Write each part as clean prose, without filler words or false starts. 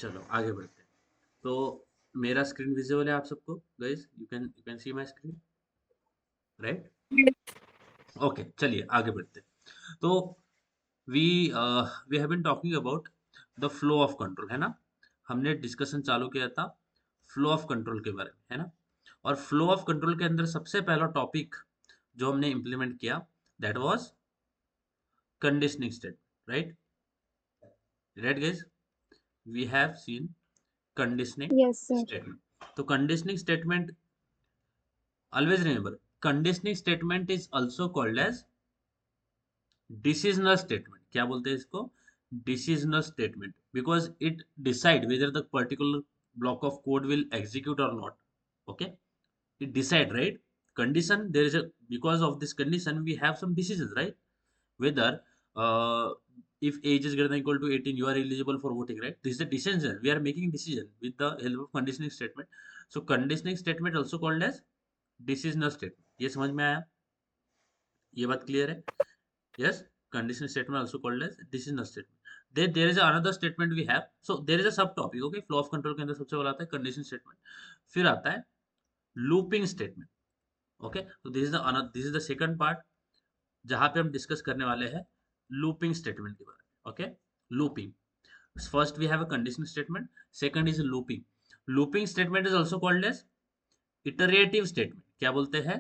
चलो आगे बढ़ते हैं। तो मेरा स्क्रीन विजिबल है आप सबको guys? You can see my screen, right? Okay, चलिए आगे बढ़ते हैं। तो we we have been talking about the flow of control, है ना? हमने डिस्कशन चालू किया था फ्लो ऑफ कंट्रोल के बारे में, है ना? और फ्लो ऑफ कंट्रोल के अंदर सबसे पहला टॉपिक जो हमने इम्प्लीमेंट किया, that was conditioning state, right? Right guys, we have seen conditioning Yes, sir. Statement. तो conditioning statement, always remember, conditioning statement is also called as decisional statement। क्या बोलते हैं इसको? decisional statement, because it decide whether the particular block of code will execute or not। okay, it decide, right? Condition, there is a, because of this condition we have some decisions, right? Whether uh, if age is greater than equal to 18 you are eligible for voting, right? This is the decision, we are making decision with the help of conditioning statement। so conditioning statement also called as decisional statement। ये समझ में आया? ये बात clear है? Yes, conditional statement also called as decisional statement। Then there is another statement we have, so there is a subtopic, okay? flow of control के अंदर सबसे पहला आता है conditional statement, फिर आता है looping statement। okay, so this is the second part जहां पे हम डिस्कस करने वाले हैं looping statement के बारे में। okay, looping, first we have a conditional statement, second is looping। looping statement is also called as iterative statement। क्या बोलते हैं?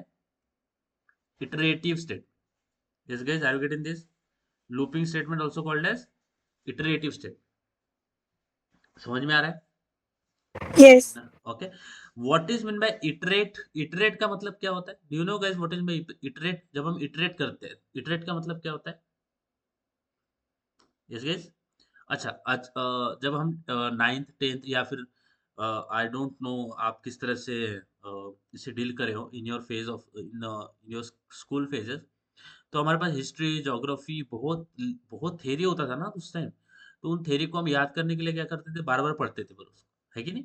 iterative statement। yes guys, are you getting this? looping statement also called as iterative statement। समझ में आ रहा है Yes. ना? Okay, what is mean by iterate? Iterate का मतलब क्या होता है? Do you no guys what is by iterate? जब हम इटरेट करते हैं, इटरेट का मतलब क्या होता है? यस गाइस, अच्छा जब हम नाइन्थ टेंथ या फिर आई डोंट नो आप किस तरह से इसे डील करे हो in your phase of in your school phases, तो हमारे पास हिस्ट्री, ज्योग्राफी, बहुत बहुत थ्योरी होता था ना उस टाइम। तो उन थ्योरी को हम याद करने के लिए क्या करते थे? बार बार पढ़ते थे पर उसको, है कि नहीं?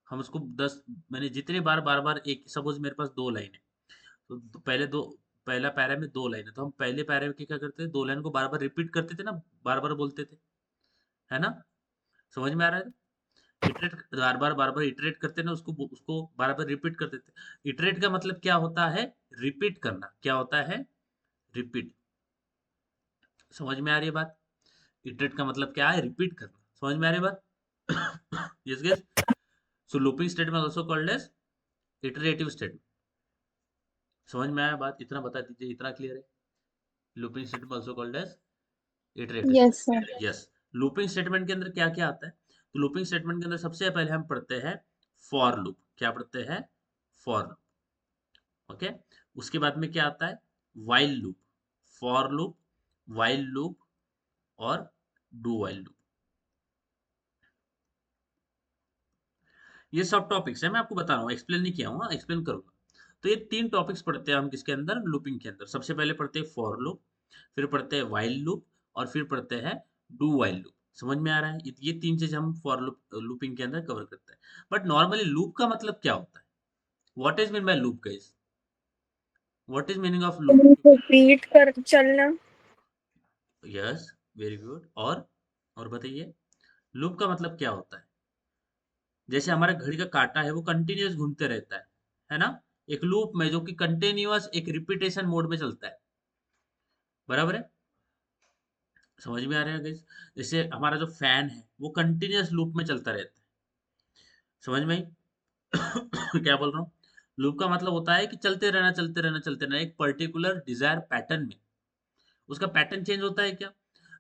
हम उसको 10, मैंने जितनी बार बार बार एक, सपोज मेरे पास 2 लाइन है, तो पहले 2, पहला पैरा में 2 लाइन है, तो हम पहले पैरा में क्या करते थे? 2 लाइन को बार-बार रिपीट करते थे ना, बार-बार बोलते थे, है ना? समझ में आ रहा है? इटरेट, बार-बार बार-बार इटरेट करते ना उसको, उसको बार-बार रिपीट करते थे। इटरेट का मतलब क्या होता है? रिपीट करना। क्या होता है? रिपीट। समझ में आ रही है बात? इटरेट का मतलब क्या है? रिपीट करना। समझ में आ रही है बात? Yes guys, so looping statement also called as iterative statement. समझ में आया बात? इतना बता दीजिए, इतना क्लियर है? Looping statement also called as iterative Yes, sir. Statement. Yes, looping statement के अंदर क्या क्या आता है? तो लूपिंग स्टेटमेंट के अंदर सबसे पहले हम पढ़ते हैं फॉर लूप। क्या पढ़ते हैं? For loop. ओके, उसके बाद में क्या आता है? While loop. For loop, while loop और डू वाइल लूप। ये सब टॉपिक्स है, मैं आपको बता रहा हूँ, एक्सप्लेन नहीं किया हूँ, एक्सप्लेन करूंगा। तो ये 3 टॉपिक्स पढ़ते हैं हम किसके अंदर? लूपिंग के अंदर। सबसे पहले पढ़ते हैं फॉर लूप, फिर पढ़ते हैं व्हाइल लूप और फिर पढ़ते हैं डू व्हाइल लूप। समझ में आ रहा है? ये 3 चीज़ हम फॉर लूप लूपिंग के अंदर कवर करते हैं। बट नॉर्मली लूप का मतलब क्या होता है? What is mean by loop guys? What is meaning of loop? Repeat कर चलना। Yes, very good. और बताइए, लूप का मतलब क्या होता है? जैसे हमारा घड़ी का काटा है वो कंटिन्यूअस घूमते रहता है ना? एक लूप में जो कि कंटिन्यूअस एक रिपीटेशन मोड में चलता है, बराबर है? समझ में आ रहा है गाइस? जैसे हमारा जो फैन है वो कंटिन्यूअस लूप में चलता रहता है। समझ में आई? क्या बोल रहा हूँ? लूप का मतलब होता है कि चलते रहना, चलते रहना, चलते रहना, एक पर्टिकुलर डिजायर पैटर्न में। उसका पैटर्न चेंज होता है क्या?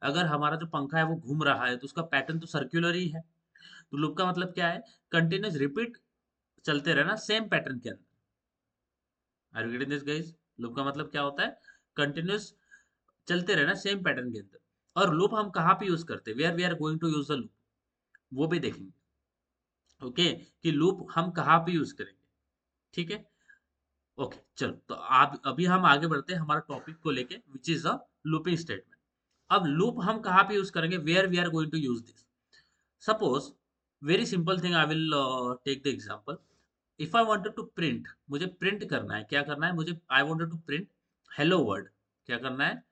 अगर हमारा जो पंखा है वो घूम रहा है तो उसका पैटर्न तो सर्कुलर ही है। तो लूप का मतलब क्या है? कंटिन्यूअस रिपीट, चलते रहना सेम पैटर्न के अंदर। Are you getting this guys? Loop का मतलब क्या होता है? कंटिन्यूअस चलते रहना सेम पैटर्न के अंदर। और लूप हम कहाँ पे यूज करते हैं? Where we are going to use the loop, वो भी देखेंगे। ओके, कि लूप हम कहाँ पे यूज करेंगे। ठीक है, ओके चलो। तो आप अभी हम आगे बढ़ते हैं हमारा टॉपिक को लेके, which is a looping statement. अब लूप हम कहाँ पे यूज करेंगे? Where we are going to use this. Suppose, very simple thing, I will take the example. If I wanted to print, मुझे प्रिंट करना है, क्या करना है मुझे? I wanted to print hello world. क्या करना है?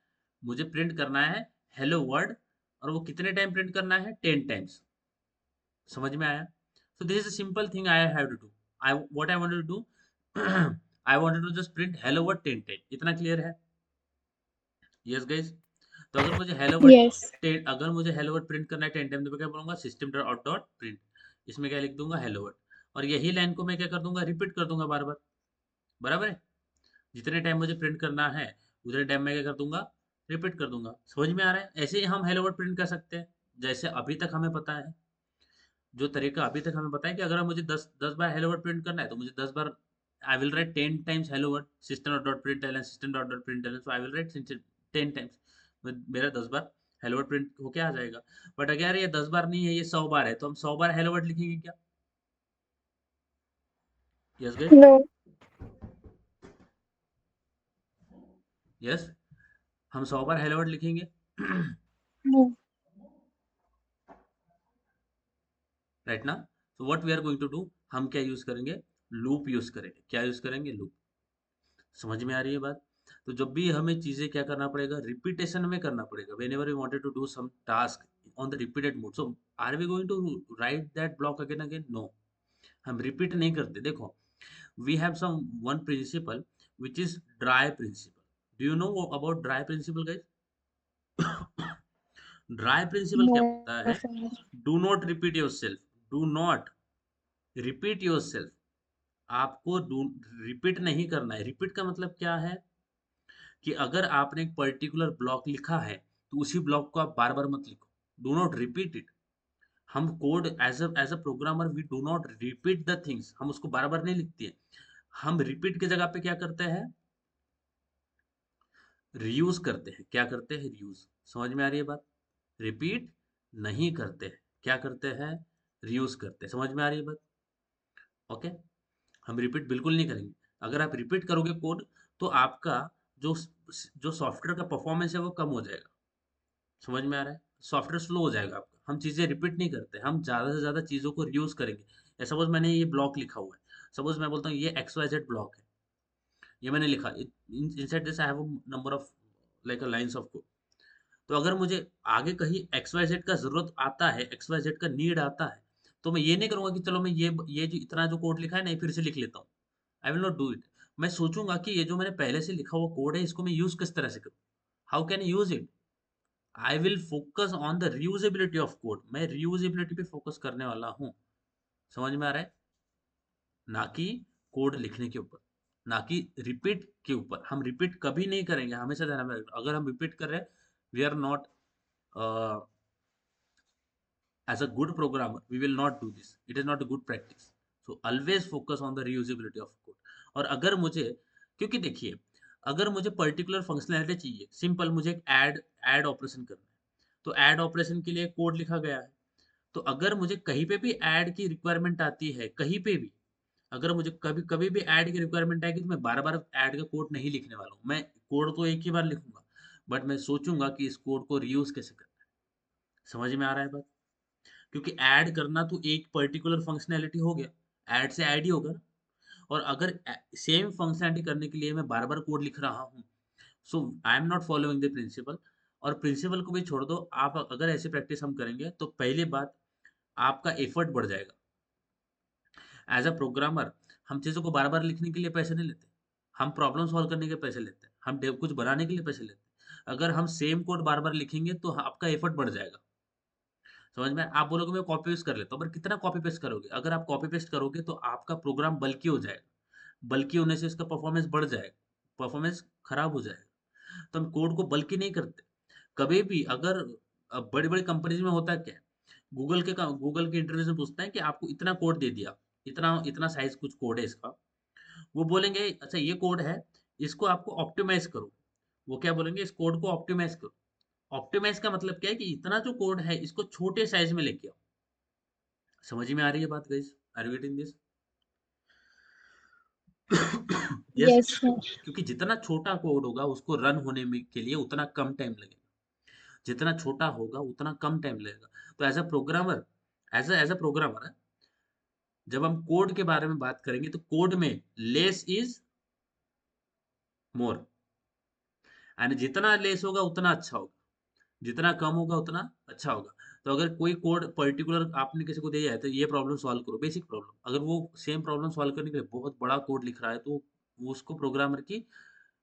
मुझे प्रिंट करना है हेलो वर्ल्ड। और वो कितने टाइम प्रिंट करना है? 10 टाइम्स। समझ में आया? So this is a simple thing I have to do. What I wanted to do, I wanted to just print hello world 1010. इतना क्लियर है? Yes guys. तो अगर मुझे हेलो वर्ड Yes. अगर मुझे हेलो वर्ड प्रिंट करना है 10 time, तो मैं क्या बोलूंगा, system dot out dot print, इसमें क्या लिख दूंगा, हेलो वर्ड। और यही लाइन को मैं क्या कर दूंगा, रिपीट कर दूंगा बार बार। बराबर है? जितने टाइम मुझे प्रिंट करना है उतने टाइम मैं क्या कर दूंगा, रिपीट कर दूंगा। समझ में आ रहा है? ऐसे ही हम हेलो वर्ड प्रिंट कर सकते हैं, जैसे अभी तक हमें पता है। जो तरीका अभी तक हमें पता है कि अगर मुझे दस दस बार हेलो वर्ड प्रिंट करना है, तो मुझे 10 बार I will write 10 times hello world system dot print L N system dot print L N, so I will write 10 times. मेरा 10 बार हेलो वर्ड प्रिंट होके आ जाएगा। बट अगर ये 10 बार नहीं है, ये 100 बार है, तो हम 100 बार हेलो वर्ड लिखेंगे क्या? Yes guys. No. यस, हम 100 बार हेलो वर्ड लिखेंगे। No. राइट ना? So what we are going to do, हम क्या यूज करेंगे, लूप यूज करेंगे। क्या यूज करेंगे, लूप। समझ में आ रही है बात? तो जब भी हमें चीजें क्या करना पड़ेगा, रिपीटेशन में करना पड़ेगा। Whenever we wanted to do some task on the repeated mode, so are we going to write that block again again? No, हम रिपीट नहीं करते। देखो, we have some one principle which is DRY principle. Do you know about DRY principle guys? DRY principle क्या No. बोलता है, Sir. Do not repeat yourself, do not repeat yourself. आपको repeat नहीं करना है। Repeat का मतलब क्या है, कि अगर आपने एक पर्टिकुलर ब्लॉक लिखा है, तो उसी ब्लॉक को आप बार बार मत लिखो। Do not repeat it. हम code as a programmer we do not repeat the things, हम उसको बार बार नहीं लिखते हैं। हम रिपीट की जगह पे क्या करते हैं, रीयूज करते हैं। क्या करते हैं, रीयूज। समझ में आ रही है बात? रिपीट नहीं करते हैं, क्या करते हैं, रीयूज करते हैं। समझ में आ रही है बात? ओके, हम रिपीट बिल्कुल नहीं करेंगे। अगर आप रिपीट करोगे कोड, तो आपका जो जो सॉफ्टवेयर का परफॉर्मेंस है वो कम हो जाएगा। समझ में आ रहा है? सॉफ्टवेयर स्लो हो जाएगा आपका। हम चीज़ें रिपीट नहीं करते, हम ज़्यादा से ज़्यादा चीज़ों को रीयूज करेंगे। या सपोज मैंने ये ब्लॉक लिखा हुआ है, सपोज मैं बोलता हूँ ये एक्स वाई जेड ब्लॉक है, ये मैंने लिखा, inside this I have number of like a lines of code. तो अगर मुझे आगे कहीं एक्स वाई जेड का जरूरत आता है, एक्स वाई जेड का नीड आता है, तो मैं ये नहीं करूंगा कि चलो मैं ये जो इतना जो कोड लिखा है ना, ये फिर से लिख लेता हूँ। I will not do it. मैं सोचूंगा कि ये जो मैंने पहले से लिखा हुआ कोड है, इसको मैं यूज किस तरह से करूँ, how can use it. I will focus on the reusability of code. मैं रियूजेबिलिटी पे फोकस करने वाला हूँ। समझ में आ रहा है? ना कि कोड लिखने के ऊपर, ना कि रिपीट के ऊपर। हम रिपीट कभी नहीं करेंगे, हमेशा ध्यान में रखना। अगर हम रिपीट कर रहे हैं, we are not as a good programmer, we will not do this. It is not a good practice. So always focus on the reusability of code. और अगर मुझे, क्योंकि देखिए, अगर मुझे पर्टिकुलर फंक्शनैलिटी चाहिए, सिंपल मुझे एक ऐड ऑपरेशन करना है, तो ऐड ऑपरेशन के लिए कोड लिखा गया है। तो अगर मुझे कहीं पे भी ऐड की रिक्वायरमेंट आती है, कहीं पे भी अगर मुझे कभी कभी भी ऐड की रिक्वायरमेंट आएगी, तो मैं बार बार ऐड का कोड नहीं लिखने वाला हूँ। मैं कोड तो एक ही बार लिखूंगा, बट मैं सोचूंगा कि इस कोड को रीयूज कैसे करना है। समझ में आ रहा है बात? क्योंकि ऐड करना तो एक पर्टिकुलर फंक्शनैलिटी हो गया, ऐड से ऐड ही होगा ना। और अगर सेम फंक्शनैलिटी करने के लिए मैं बार बार कोड लिख रहा हूँ, so I am not following the principle. और प्रिंसिपल को भी छोड़ दो, आप अगर ऐसी प्रैक्टिस हम करेंगे, तो पहली बात, आपका एफर्ट बढ़ जाएगा। एज अ प्रोग्रामर, हम चीज़ों को बार बार लिखने के लिए पैसे नहीं लेते, हम प्रॉब्लम सॉल्व करने के पैसे लेते हैं, हम कुछ बनाने के लिए पैसे लेते हैं। अगर हम सेम कोड बार बार लिखेंगे, तो आपका एफर्ट बढ़ जाएगा। समझ में? आप बोलोगे मैं कॉपी पेस्ट कर लेता हूँ, पर कितना कॉपी पेस्ट करोगे? अगर आप कॉपी पेस्ट करोगे, तो आपका प्रोग्राम बल्की हो जाएगा। बल्की होने से इसका परफॉर्मेंस बढ़ जाएगा, परफॉर्मेंस खराब हो जाएगा। तो हम कोड को बल्की नहीं करते कभी भी। अगर बड़ी बड़ी कंपनीज में होता क्या है, गूगल के इंटरव्यू में पूछता है कि आपको इतना कोड दे दिया, इतना इतना साइज कुछ कोड है इसका, वो बोलेंगे अच्छा ये कोड है, इसको आपको ऑप्टिमाइज करो। वो क्या बोलेंगे, इस कोड को ऑप्टिमाइज करो। ऑप्टिमाइज का मतलब क्या है, कि इतना जो कोड है, इसको छोटे साइज में लेके आओ। समझ में आ रही है बात guys? Are you getting this? Yes. Yes, sir. क्योंकि जितना छोटा कोड होगा, उसको रन होने में के लिए उतना कम टाइम लगेगा। जितना छोटा होगा उतना कम टाइम लगेगा। तो as a programmer, as a programmer, जब हम कोड के बारे में बात करेंगे, तो कोड में लेस इज मोर। एंड जितना लेस होगा उतना अच्छा होगा, जितना कम होगा उतना अच्छा होगा। तो अगर कोई कोड पर्टिकुलर आपने किसी को दिया है तो ये प्रॉब्लम सॉल्व करो, बेसिक प्रॉब्लम, अगर वो सेम प्रॉब्लम सॉल्व करने के लिए बहुत बड़ा कोड लिख रहा है तो वो उसको प्रोग्रामर की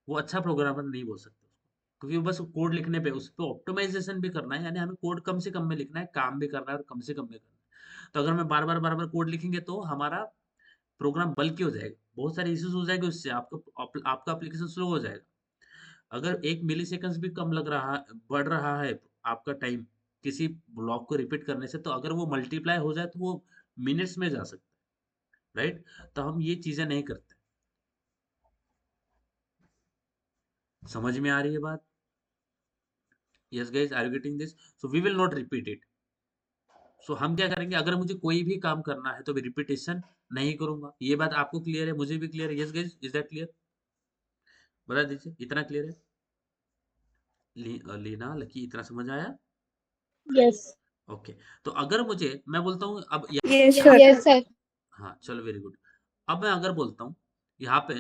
वो अच्छा प्रोग्रामर नहीं बोल सकते उसको, क्योंकि वो बस कोड लिखने पे उस पे ऑप्टिमाइजेशन भी करना है, यानी हमें कोड कम से कम में लिखना है, काम भी करना है और कम से कम में करना है। तो अगर मैं बार बार कोड लिखेंगे तो हमारा प्रोग्राम बल्कि हो जाएगा, बहुत सारे इश्यूज हो जाएंगे, उससे आपका एप्लीकेशन स्लो हो जाएगा। अगर 1 मिलीसेकंड्स भी कम लग रहा बढ़ रहा है आपका टाइम किसी ब्लॉक को रिपीट करने से, तो अगर वो मल्टीप्लाई हो जाए तो वो मिनट्स में जा सकता है, राइट? तो हम ये चीजें नहीं करते। समझ में आ रही है बात? Yes guys, are you getting this? So we will not repeat it. सो हम क्या करेंगे, अगर मुझे कोई भी काम करना है तो मैं रिपीटेशन नहीं करूंगा। ये बात आपको क्लियर है, मुझे भी क्लियर है? Yes guys, is that clear? बता दीजिए, इतना क्लियर है? लीना, लकी, इतना समझ आया? यस। ओके। तो अगर मुझे, मैं बोलता हूँ अब Yes, यहाँ sir. पे, यस सर। हाँ चलो, वेरी गुड। अब मैं अगर बोलता हूँ यहाँ पे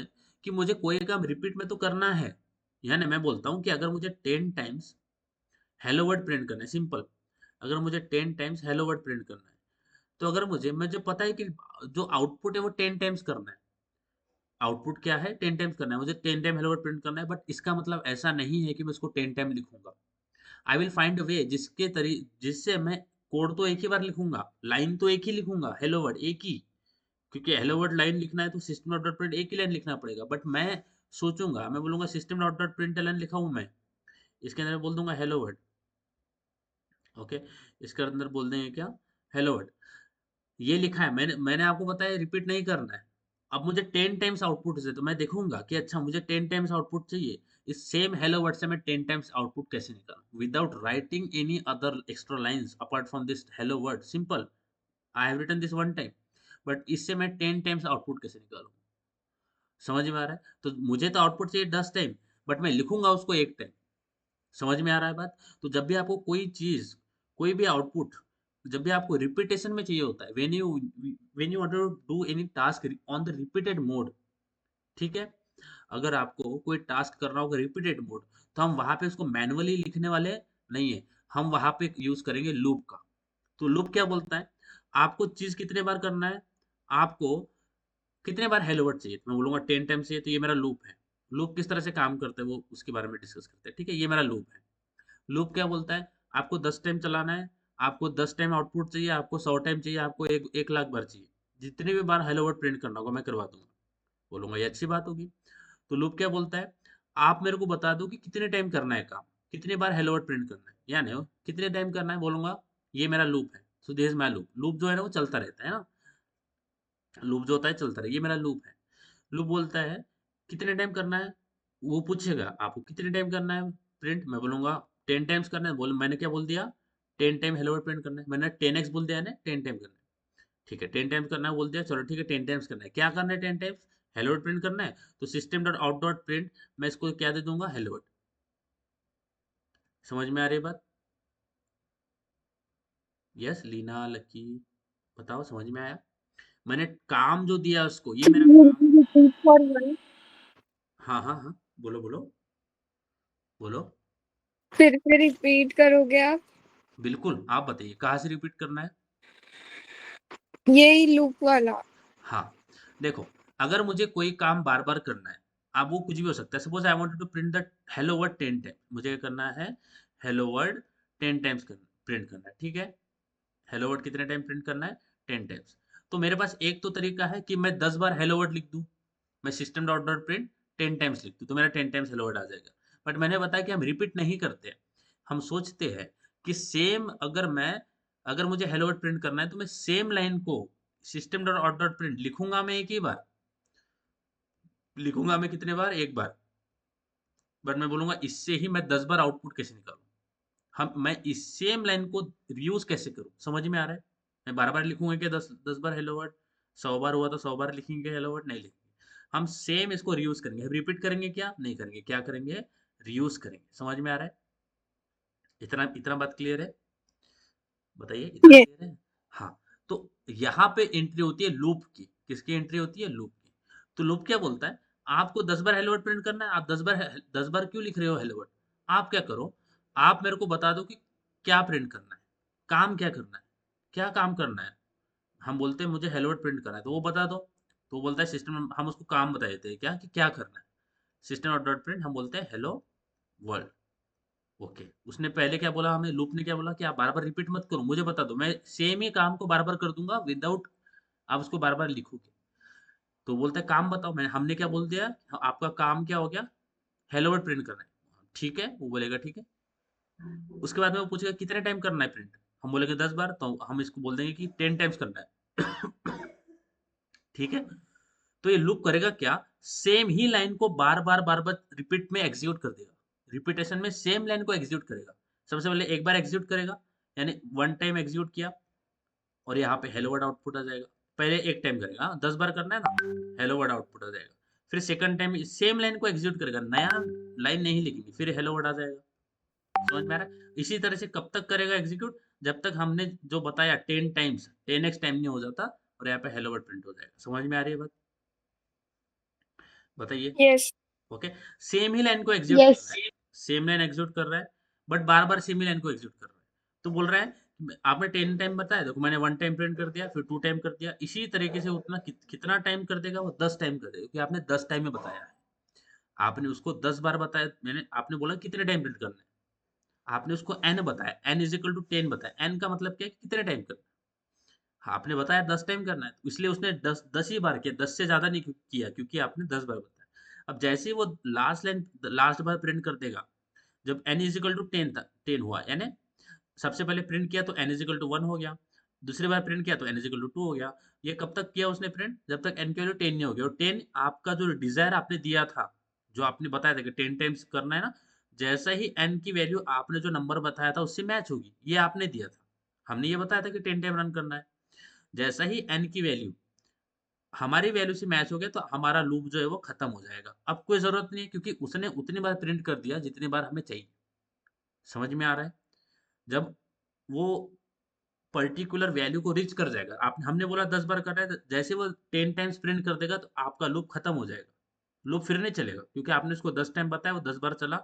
कि मुझे कोई काम रिपीट में तो करना है, यानी मैं बोलता हूँ कि अगर मुझे 10 टाइम्स हेलो वर्ड प्रिंट करना है, सिंपल, अगर मुझे 10 टाइम्स हेलो वर्ड प्रिंट करना है, तो अगर मुझे पता है कि जो आउटपुट है वो 10 टाइम्स करना है, आउटपुट क्या है, 10 टाइम्स करना है, मुझे 10 टाइम हेलो वर्ड प्रिंट करना है, बट इसका मतलब ऐसा नहीं है कि मैं उसको 10 टाइम लिखूंगा। आई विल फाइंड अ वे जिससे मैं कोड तो एक ही बार लिखूंगा, लाइन तो एक ही लिखूंगा, हेलो वर्ड एक ही, क्योंकि हेलो वर्ड लाइन लिखना है तो सिस्टम डॉट डॉट प्रिंट एक ही लाइन लिखना पड़ेगा, बट मैं सोचूंगा, मैं बोलूंगा system dot dot print line लिखा हूं मैं, इसके अंदर बोल दूंगा हेलो वर्ड। ओके, इसके अंदर बोल देंगे क्या, हेलो वर्ड, ये लिखा है, मैंने आपको बताया रिपीट नहीं करना है। अब मुझे 10 टाइम्स आउटपुट से, तो मैं देखूंगा कि अच्छा मुझे 10 टाइम्स आउटपुट चाहिए, इस सेम हेलो वर्ड से मैं 10 टाइम्स आउटपुट कैसे निकालूं without writing any other extra lines apart from this hello word, simple, I have written this 1 time, but इससे मैं 10 टाइम्स आउटपुट कैसे निकालूं? समझ में आ रहा है? तो मुझे तो आउटपुट चाहिए 10 टाइम, बट मैं लिखूंगा उसको 1 टाइम। समझ में आ रहा है बात? तो जब भी आपको कोई चीज, कोई भी आउटपुट, जब भी आपको रिपीटेशन में चाहिए होता है, when you want to do any task on the repeated mode, ठीक है, अगर आपको कोई टास्क करना होगा रिपीटेड मोड, तो हम वहां पे उसको मैनुअली लिखने वाले नहीं है, हम वहां पे यूज करेंगे लूप का। तो लूप क्या बोलता है, आपको चीज कितने बार करना है, आपको कितने बार हेलो वर्ड चाहिए, तो मैं बोलूंगा 10 टाइम्स चाहिए, तो ये मेरा लूप है। लूप किस तरह से काम करता है वो उसके बारे में डिस्कस करते हैं, ठीक है, ये मेरा लूप है। लूप क्या बोलता है, आपको 10 टाइम चलाना है, आपको 10 टाइम आउटपुट चाहिए, आपको 100 टाइम चाहिए, आपको 1 लाख बार चाहिए, जितने भी बार हेलो वर्ड प्रिंट करना होगा मैं करवा दूंगा। बोलूंगा ये अच्छी बात होगी। तो लूप क्या बोलता है, आप मेरे को बता दो कि कितने टाइम करना है काम, कितने बार हेलो वर्ड प्रिंट करना है, यानी कितने टाइम करना है, बोलूंगा ये मेरा लूप है। So this is my loop, loop जो है ना वो चलता रहता है ना, लूप जो होता है चलता रहे, ये मेरा लूप है। लूप बोलता है कितने टाइम करना है, वो पूछेगा आपको कितने टाइम करना है प्रिंट, मैं बोलूंगा 10 टाइम्स करना है, बोल मैंने क्या बोल दिया, 10 टाइम हेलो वर्ड प्रिंट करना है, मैंने 10x बोल दिया है ना, 10 टाइम करना है, ठीक है, 10 टाइम्स करना है बोल दिया, चलो ठीक है 10 टाइम्स करना है, क्या करना है 10 टाइम्स, हेलो वर्ड प्रिंट करना है, तो system dot out dot print, मैं इसको क्या दे दूंगा, हेलो वर्ड। समझ में आ रही है बात? यस लीना, लकी, बताओ समझ में आया? मैंने काम जो दिया उसको, ये मेरा काम। Repeat for one. हाँ हाँ हाँ, बोलो बोलो बोलो। फिर से रिपीट करोगे आप? बिल्कुल, आप बताइए कहाँ से रिपीट करना है? यही लूप वाला। हाँ, देखो, अगर मुझे कोई काम बार बार करना है, अब वो कुछ भी हो सकता है, suppose I wanted to print the hello word 10 time, मुझे क्या करना है, हेलो वर्ड 10 टाइम्स प्रिंट करना है, ठीक है, हेलो वर्ड कितने टाइम प्रिंट करना है, 10 टाइम्स। तो मेरे पास एक तो तरीका है कि मैं 10 बार हेलो वर्ड लिख दूं, मैं system dot dot print 10 times लिख दूं, तो मेरा 10 टाइम्स हेलो वर्ड आ जाएगा। बट मैंने बताया कि हम रिपीट नहीं करते हैं, हम सोचते हैं कि सेम, अगर मुझे हेलो वर्ड प्रिंट करना है तो मैं सेम लाइन को system dot out dot print लिखूंगा मैं एक ही बार, लिखूंगा मैं कितने बार, एक बार, बट मैं बोलूंगा इससे ही मैं 10 बार आउटपुट कैसे निकालूं, हम मैं इस सेम लाइन को रीयूज कैसे करूं, समझ में आ रहा है? मैं बार बार लिखूंगा क्या, 10 10 बार हेलो वर्ड, 100 बार हुआ तो 100 बार लिखेंगे हेलो वर्ड, नहीं लिखेंगे, हम सेम इसको रीयूज करेंगे, रिपीट करेंगे क्या, नहीं करेंगे, क्या करेंगे, रीयूज करेंगे। समझ में आ रहा है? इतना इतना बात क्लियर है? बताइए, इतना Yes. क्लियर है? हाँ। तो यहाँ पे एंट्री होती है लूप की, किसकी एंट्री होती है, लूप की। तो लूप क्या बोलता है, आपको 10 बार हेलो वर्ड प्रिंट करना है, आप 10 बार क्यों लिख रहे हो हेलो वर्ड, आप क्या करो, आप मेरे को बता दो कि क्या प्रिंट करना है, काम क्या करना है, क्या काम करना है। हम बोलते हैं मुझे हेलो वर्ल्ड प्रिंट करना है, तो वो बता दो। तो वो बोलता है सिस्टम, हम उसको काम बता देते हैं क्या कि क्या करना है। सिस्टम डॉट प्रिंट हम बोलते हैं हेलो वर्ल्ड। ओके, उसने पहले क्या बोला, हमें लूप ने क्या बोला कि आप बार बार रिपीट मत करो, मुझे बता दो, मैं सेम ही काम को बार बार कर दूंगा विदाउट आप उसको बार बार लिखोगे। तो बोलता है काम बताओ, मैं हमने क्या बोल दिया, आपका काम क्या हो गया, हेलो वर्ल्ड प्रिंट करना है। ठीक है, वो बोलेगा ठीक है। उसके बाद में वो पूछेगा कितने टाइम करना है प्रिंट, हम बोलेंगे 10 बार, तो हम इसको बोल देंगे कि 10 टाइम्स करना है। ठीक है। तो ये लूप करेगा क्या, सेम ही लाइन को बार बार रिपीट में एग्जीक्यूट कर देगा। रिपीटेशन में सेम लाइन को एग्जीक्यूट करेगा। सबसे पहले एक बार एग्जीक्यूट करेगा, यानी 1 टाइम एग्जीक्यूट किया, और यहाँ पे हेलो वर्ड आउटपुट आ जाएगा। पहले एक टाइम करेगा, 10 बार करना है ना, हेलो वर्ड आउटपुट आ जाएगा। फिर सेकंड टाइम सेम लाइन को एग्जीक्यूट करेगा, नया लाइन नहीं लिखेंगे, फिर हेलो वर्ड आ जाएगा। समझ में आ रहा है। इसी तरह से कब तक करेगा एग्जीक्यूट, जब तक हमने जो बताया 10 टाइम्स 10x टाइम नहीं हो जाता, और यहाँ पे हेलो वर्ड प्रिंट हो जाएगा। समझ में आ रही है बात, बताइए। यस। ओके, सेम ही लाइन को एग्जीक्यूट कर यस। रहा है, सेम लाइन एग्जीक्यूट कर रहा है, but bar bar same he line को एग्जीक्यूट कर रहा है। तो बोल रहा है आपने 10 टाइम बताया, देखो मैंने 1 टाइम प्रिंट कर दिया, फिर 2 टाइम कर दिया, इसी तरीके से उतना कितना टाइम कर देगा वो, 10 टाइम कर देगा, क्योंकि आपने 10 टाइम में बताया है। आपने उसको 10 बार बताया, मैंने आपने बोला कितने टाइम प्रिंट करना है, आपने उसको एन बताया, एन इज इक्वल टू 10 बताया, एन का मतलब क्या है, कितने टाइम करना है। हाँ, आपने बताया 10 टाइम करना है, तो इसलिए उसने 10 ही बार किया, 10 से ज्यादा नहीं किया, क्योंकि आपने 10 बार बताया। अब जैसे ही वो लास्ट बार प्रिंट कर देगा, जब n इज इक्वल टू 10 हुआ, यानी सबसे पहले प्रिंट किया तो n इज इक्वल टू 1 हो गया, दूसरी बार प्रिंट किया तो n इज इक्वल टू 2 हो गया। ये कब तक किया उसने प्रिंट, जब तक n की वैल्यू 10 नहीं हो गई, और 10 आपका जो डिजायर आपने दिया था, जो आपने बताया था कि 10 टाइम्स करना है ना, जैसा ही n की वैल्यू आपने जो नंबर बताया था उससे मैच होगी, ये आपने दिया था। हमने ये बताया था कि 10 टाइम रन करना है। जैसा ही n की वैल्यू हमारी वैल्यू से मैच हो गया, तो हमारा लूप जो है वो खत्म हो जाएगा। अब कोई जरूरत नहीं है, क्योंकि उसने उतनी बार प्रिंट कर दिया जितनी बार हमें चाहिए। समझ में आ रहा है। जब वो पर्टिकुलर वैल्यू को रीच कर जाएगा, आप हमने बोला 10 बार कर रहा है, तो जैसे वो 10 टाइम्स प्रिंट कर देगा, तो आपका लूप खत्म हो जाएगा। लूप फिर नहीं चलेगा, क्योंकि आपने उसको 10 टाइम बताया, वो 10 बार चला,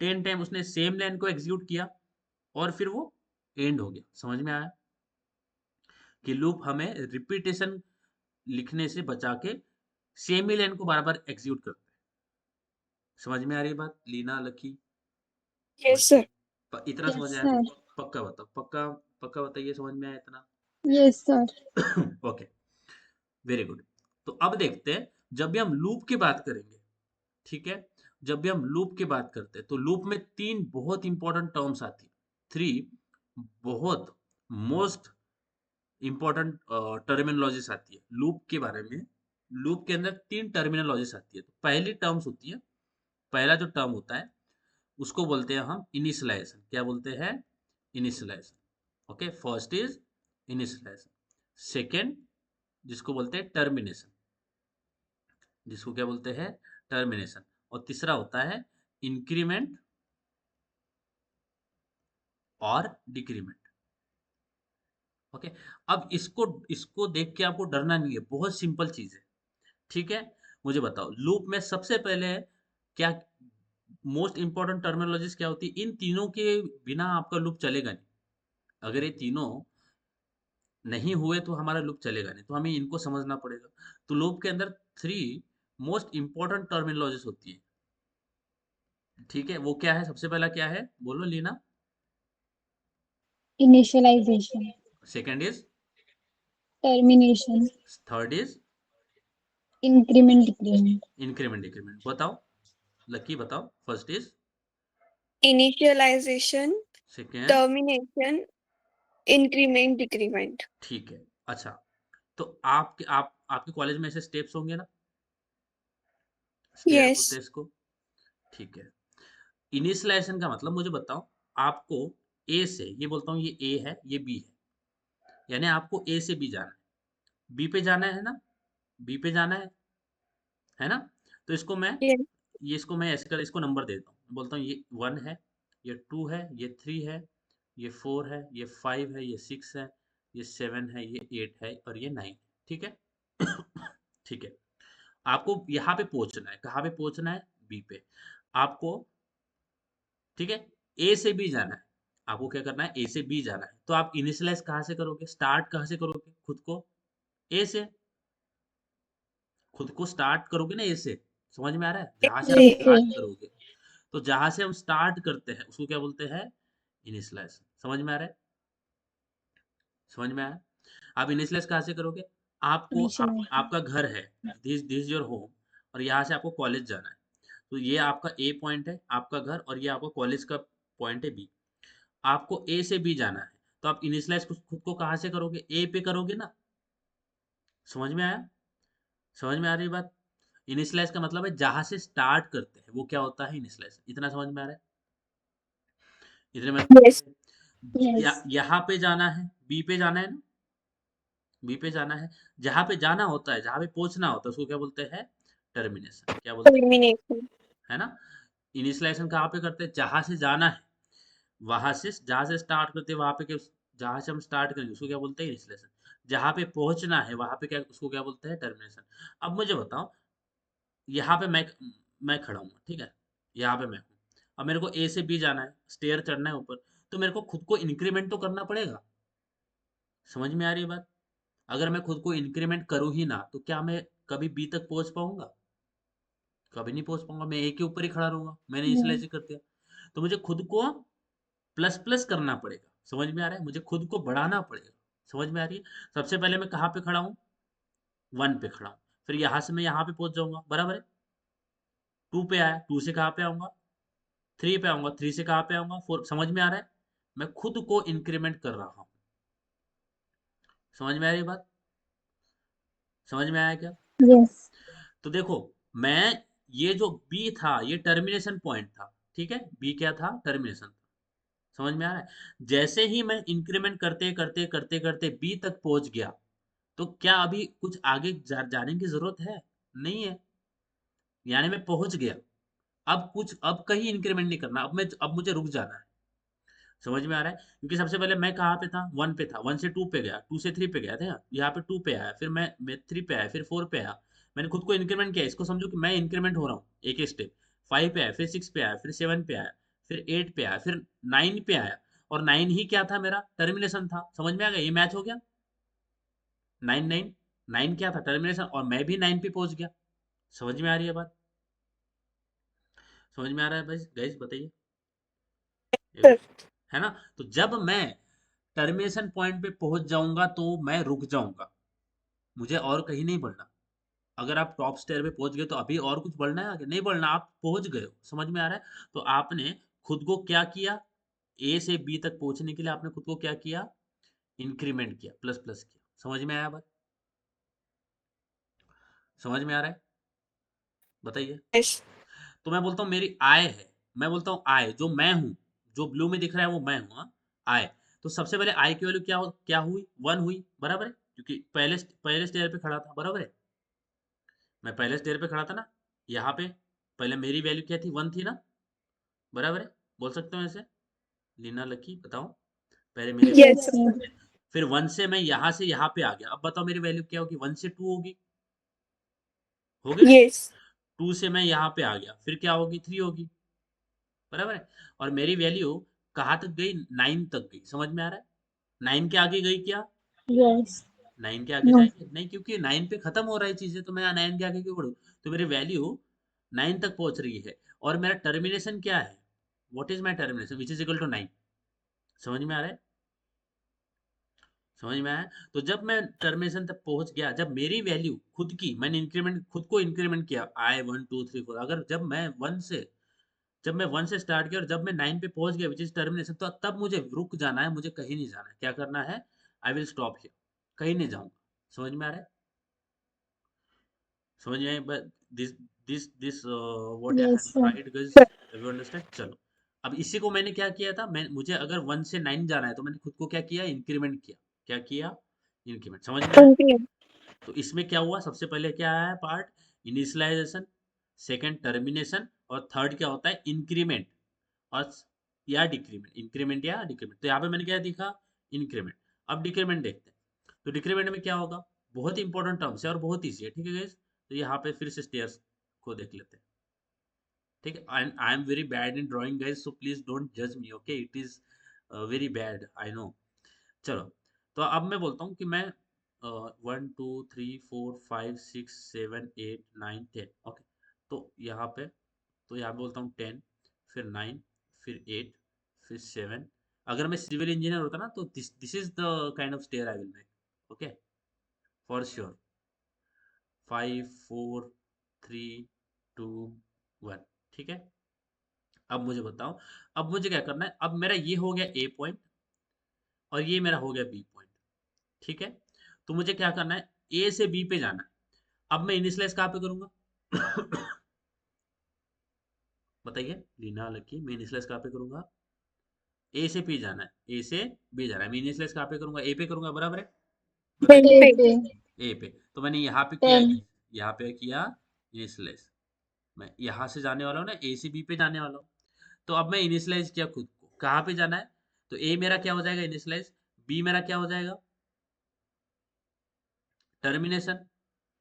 10 टाइम उसने सेम लाइन को एग्जीक्यूट किया, और फिर वो एंड हो गया। समझ में आया कि लूप हमें रिपीटेशन लिखने से बचा के सेम ही लाइन को बार बार एग्जीक्यूट करता है। समझ में आ रही है बात, लीना, लकी, समझ यस में सर। इतना यस समझ आया। सर। पक्का बताओ, पक्का पक्का बताइए, समझ में आया इतना। Yes sir. Okay, very good. तो अब देखते हैं, जब भी हम लूप की बात करेंगे, ठीक है, जब भी हम लूप की बात करते हैं, तो लूप में 3 बहुत इंपॉर्टेंट टर्म्स आती है, 3 बहुत मोस्ट इंपॉर्टेंट टर्मिनोलॉजीज आती है लूप के बारे में। लूप के अंदर 3 टर्मिनोलॉजीज आती है। तो पहली टर्म्स होती है, पहला जो टर्म होता है उसको बोलते हैं हम इनिशियलाइजेशन। क्या बोलते हैं, initialization. Okay, first is initialization, second जिसको बोलते हैं टर्मिनेशन, जिसको क्या बोलते हैं, टर्मिनेशन, और तीसरा होता है इंक्रीमेंट और डिक्रीमेंट। ओके, अब इसको इसको देख के आपको डरना नहीं है, बहुत सिंपल चीज है। ठीक है, मुझे बताओ लूप में सबसे पहले क्या मोस्ट इंपॉर्टेंट टर्मिनोलॉजीज क्या होती है, इन तीनों के बिना आपका लूप चलेगा नहीं। अगर ये तीनों नहीं हुए तो हमारा लूप चलेगा नहीं, तो हमें इनको समझना पड़ेगा। तो लूप के अंदर 3 मोस्ट इंपॉर्टेंट टर्मिनोलॉजीज होती है। ठीक है, वो क्या है, सबसे पहला क्या है, बोलो Leena. Initialization. Second is, termination. Third is increment decrement. Increment decrement. बताओ लकी, बताओ। First is, initialization, second, termination, increment decrement. ठीक है। अच्छा, तो आपके कॉलेज में ऐसे स्टेप्स होंगे ना, स्टेयर यस। बोलते हैं इसको। ठीक है, इनिशियलाइजेशन का मतलब मुझे बताओ, आपको ए से, ये बोलता हूँ ये ए है ये बी है, यानी आपको ए से बी जाना है, बी पे जाना है ना, बी पे जाना है ना। तो इसको मैं, यस। ऐसे कर इसको नंबर देता हूँ, बोलता हूँ ये 1 है, ये 2 है, ये 3 है, ये 4 है, ये 5 है, ये 6 है, ये 7 है, ये 8 है, और ये 9 है। ठीक है। ठीक है, आपको यहाँ पे पहुंचना है, कहाँ पे पहुंचना है, बी पे। आपको, ठीक है, ए से बी जाना है, आपको क्या करना है, ए से बी जाना है। तो आप इनिशियलाइज कहाँ से करोगे, स्टार्ट कहाँ से करोगे खुद को, ए से। खुद को स्टार्ट करोगे ना ए से, समझ में आ रहा है, जहां से आप जी स्टार्ट करोगे। तो जहां से हम स्टार्ट करते हैं उसको क्या बोलते हैं, इनिशियलाइज। समझ में आ रहा है, समझ में आया। आप इनिशियलाइज कहाँ से करोगे, Initialize. आपका घर है, दिस योर होम, और यहाँ से आपको कॉलेज जाना है। तो ये आपका ए पॉइंट है, आपका घर, और ये आपका कॉलेज का पॉइंट है बी। आपको ए से बी जाना है, तो आप इनिशियलाइज खुद को कहाँ से करोगे, ए पे करोगे ना। समझ में आया, समझ में आ रही बात। इनिशियलाइज का मतलब है जहां से स्टार्ट करते हैं वो क्या होता है, इनिशियलाइज। इतना समझ में आ रहा है, इतने में यस Yes. यहाँ पे जाना है, बी पे जाना है ना, बी पे जाना है। जहां पे जाना होता है, जहां पे पहुंचना होता है उसको क्या बोलते हैं, टर्मिनेशन। क्या बोलते टर्मिनेशन हैं, है ना। इनिशियलाइजेशन कहाँ पे करते हैं, जहां से जाना है वहां से, जहां से स्टार्ट करते हैं वहां पे क्या, जहां से हम स्टार्ट करेंगे उसको क्या बोलते हैं, इनिशियलाइजेशन। जहां पे पहुंचना है वहां पे क्या, उसको क्या बोलते हैं, टर्मिनेशन। अब मुझे बताओ, यहाँ पे मैं खड़ा हूँ, ठीक है, यहाँ पे मैं हूँ। अब मेरे को ए से बी जाना है, स्टेयर चढ़ना है ऊपर, तो मेरे को खुद को इंक्रीमेंट तो करना पड़ेगा। समझ में आ रही है बात। अगर मैं खुद को इंक्रीमेंट करूँ ही ना, तो क्या मैं कभी बी तक पहुंच पाऊंगा, कभी नहीं पहुंच पाऊंगा। मैं ए के ऊपर ही खड़ा रहूंगा, मैंने No. इनिशियलाइज कर दिया। तो मुझे खुद को प्लस प्लस करना पड़ेगा। समझ में आ रहा है, मुझे खुद को बढ़ाना पड़ेगा। समझ में आ रही है। सबसे पहले मैं कहाँ पे खड़ा हूँ, 1 पे खड़ा हूँ। फिर यहाँ से मैं यहाँ पे पहुंच जाऊंगा, बराबर है। 2 पे आया, 2 से कहाँ पे आऊंगा, 3 पे आऊंगा, 3 से कहाँ पे आऊंगा, 4। समझ में आ रहा है, मैं खुद को इंक्रीमेंट कर रहा हूँ। समझ में आ रही है बात, समझ में आया क्या। Yes. तो देखो, मैं, ये जो बी था ये टर्मिनेशन पॉइंट था, ठीक है, बी क्या था, टर्मिनेशन। समझ में आ रहा है। जैसे ही मैं इंक्रीमेंट करते करते करते करते बी तक पहुंच गया, तो क्या अभी कुछ आगे जाने की जरूरत है, नहीं है। यानी मैं पहुंच गया, अब कहीं इंक्रीमेंट नहीं करना, अब मुझे रुक जाना है। समझ में आ रहा है, क्योंकि सबसे पहले मैं कहाँ पे था, 1 पे था, 1 से 2 पे गया, 2 से 3 पे गया था, यहाँ पे 2 पे आया, फिर मैं 3 पे आया, फिर 4 पे आया। मैंने खुद को इंक्रीमेंट किया, इसको समझो कि मैं इंक्रीमेंट हो रहा हूँ एक एक स्टेप। 5 पे आया, फिर 6 पे आया, फिर 7 पे आया, फिर 8 पे आया, फिर 9 पे आया। और 9 ही क्या था, मेरा टर्मिनेशन था। समझ में आ गया, ये मैच हो गया। 9 9, 9 क्या था, टर्मिनेशन, और मैं भी 9 पे पहुंच गया। समझ में आ रही है बात, समझ में आ रहा है भाई, गाइस बताइए, है ना। तो जब मैं टर्मिनेशन पॉइंट पे पहुंच जाऊंगा तो मैं रुक जाऊंगा, मुझे और कहीं नहीं बढ़ना। अगर आप टॉप स्टेयर पे पहुंच गए तो अभी और कुछ बढ़ना है, आगे नहीं बढ़ना, आप पहुंच गए हो। समझ में आ रहा है। तो आपने खुद को क्या किया, ए से बी तक पहुंचने के लिए आपने खुद को क्या किया, इंक्रीमेंट किया, प्लस प्लस किया। समझ में आया बात, समझ में आ रहा है, बताइए। यस तो मैं बोलता हूँ मेरी आय है, मैं बोलता हूँ आय, जो मैं हूँ, जो ब्लू में दिख रहा है वो मैं हूँ, हाँ? आय। तो सबसे पहले आय की वैल्यू क्या हुई, 1 हुई, बराबर है, क्योंकि पहले स्टेयर पे खड़ा था, बराबर है। मैं पहले स्टेयर पे खड़ा था ना, यहाँ पे पहले मेरी वैल्यू क्या थी, 1 थी ना, बराबर है। बोल सकते हो ऐसे, लीना लकी बताओ, पहले मेरी यस Yes, sir. वैल्यू, फिर 1 से मैं यहाँ से यहाँ पे आ गया। अब बताओ मेरी वैल्यू क्या होगी, 1 से 2 होगी, हो गई। यस 2 से मैं यहाँ पे आ गया, फिर क्या होगी, 3 होगी, बराबर है। और मेरी वैल्यू कहाँ तक गई, 9 तक गई। समझ में आ रहा है, 9 के आगे गई क्या, Yes. 9 के आगे No. जाएंगे नहीं, क्योंकि 9 पे खत्म हो रहा है चीजें, तो मैं 9 के आगे क्यों बढ़ूं। तो मेरी वैल्यू 9 तक पहुंच रही है, और मेरा टर्मिनेशन क्या है, what is my termination, which is equal to 9। समझ में आ रहा है, समझ में आया। तो जब मैं टर्मिनेशन तक पहुंच गया, जब मेरी वैल्यू खुद की, मैंने इंक्रीमेंट, खुद को इंक्रीमेंट किया, आई 1 2 3 4, अगर जब मैं 1 से स्टार्ट किया और जब मैं 9 पे पहुंच गया, विच इज टर्मिनेशन, तो तब मुझे रुक जाना है, मुझे कहीं नहीं जाना है। क्या करना है, आई विल स्टॉप हियर, कहीं नहीं जाऊंगा। समझ में आ रहा है, समझ में आया। This this what I Yes, have sir. Tried guys, you understand. चलो, अब इसी को मैंने क्या किया था, मैं, मुझे अगर 1 से 9 जाना है तो मैंने खुद को क्या किया, इंक्रीमेंट किया। क्या किया, इंक्रीमेंट। समझ में आया। इंक्रीमेंट तो इसमें क्या हुआ, सबसे पहले क्या आया पार्ट, इनिशियलाइजेशन, सेकंड टर्मिनेशन, और थर्ड क्या होता है, इंक्रीमेंट और या डिक्रीमेंट, इंक्रीमेंट या डिक्रीमेंट। तो यहाँ पे मैंने क्या देखा, इंक्रीमेंट। अब डिक्रीमेंट देखते हैं। तो डिक्रीमेंट में क्या होगा, बहुत इंपॉर्टेंट टर्म्स है और बहुत ईजी है, ठीक है गाइस। तो यहाँ पे फिर से स्टेयर्स को देख लेते हैं, ठीक है। I am very bad in drawing guys, so please don't जज me, okay. It is very bad, I know. चलो, तो अब मैं बोलता हूँ कि मैं 1 2 3 4 5 6 7 8 9 10। ओके, तो यहाँ पे बोलता हूँ 10, फिर 9, फिर 8, फिर 7। अगर मैं सिविल इंजीनियर होता ना, तो this this is the kind of stair I will make. Okay, for sure. 5 4 3 2 1। ठीक है, अब मुझे बताओ, अब मुझे क्या करना है। अब मेरा ये हो गया ए पॉइंट और ये मेरा हो गया बी पॉइंट। ठीक है, तो मुझे क्या करना है, ए से बी पे जाना है। अब मैं इनिशियलाइज कहाँ पे करूंगा? बताइए लीना, लकी, मैं इनिशियलाइज कहाँ पे करूंगा? ए से बी जाना है, ए से बी जाना है, मैं इनिशियलाइज कहाँ पे करूंगा? ए पे करूंगा, बराबर है? बताइए। A पे पे ए पे, तो मैंने यहाँ पे किया, 10 यहाँ पे किया इनिशियलाइज। मैं यहाँ से जाने वाला हूँ ना, ए से बी पे जाने वाला हूँ। तो अब मैं इनिशियलाइज किया खुद को, कहाँ पे जाना है? तो ए मेरा क्या हो जाएगा, इनिशियलाइज। बी मेरा क्या हो जाएगा, टर्मिनेशन।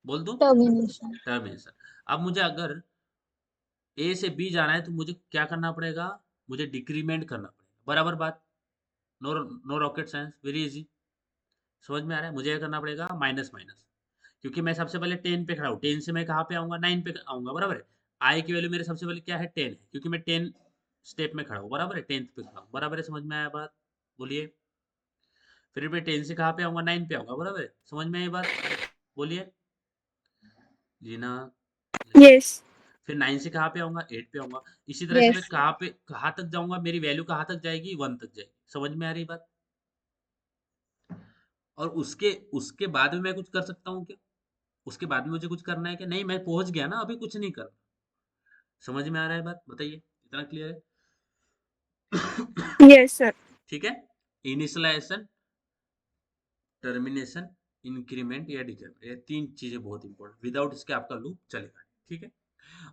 बोल दूं? termination. टर्मिनेशन। अब मुझे अगर ए से बी जाना है तो मुझे क्या करना पड़ेगा? मुझे डिक्रीमेंट करना पड़ेगा, बराबर बात। No, no rocket science, very easy. समझ में आ रहा है? मुझे क्या करना पड़ेगा? Minus minus. क्योंकि मैं सबसे पहले 10 पे खड़ा हूँ, 10 से मैं कहाँ पे आऊंगा? 9 पे आऊंगा, बराबर है। आई की वैल्यू मेरे सबसे पहले क्या है? 10 है, क्योंकि मैं 10 स्टेप में खड़ा हूँ, बराबर है। 10th पे खड़ा हूँ, बराबर है। समझ में आया बात? बोलिए। फिर मैं 10 से कहाँ पे आऊंगा? 9 पे आऊंगा, बराबर है। समझ में आई बात? बोलिए जीना। यस। फिर 9 से कहाँ पे आऊंगा? 8 पे आऊंगा। इसी तरह से मैं Yes. कहाँ तक जाऊंगा? मेरी वैल्यू कहाँ तक जाएगी? 1 तक जाएगी। समझ में आ रही बात? और उसके उसके बाद में मैं कुछ कर सकता हूँ क्या? उसके बाद में मुझे कुछ करना है क्या? नहीं, मैं पहुंच गया ना, अभी कुछ नहीं करना। समझ में आ रहा है बात? बताइए, इतना क्लियर है? Yes sir. ठीक है, इनिशियलाइजेशन, टर्मिनेशन, इंक्रीमेंट या डिक्रीमेंट, ये तीन चीजें बहुत इंपॉर्टेंट, विदाउट इसके आपका लूप चलेगा नहीं। ठीक है,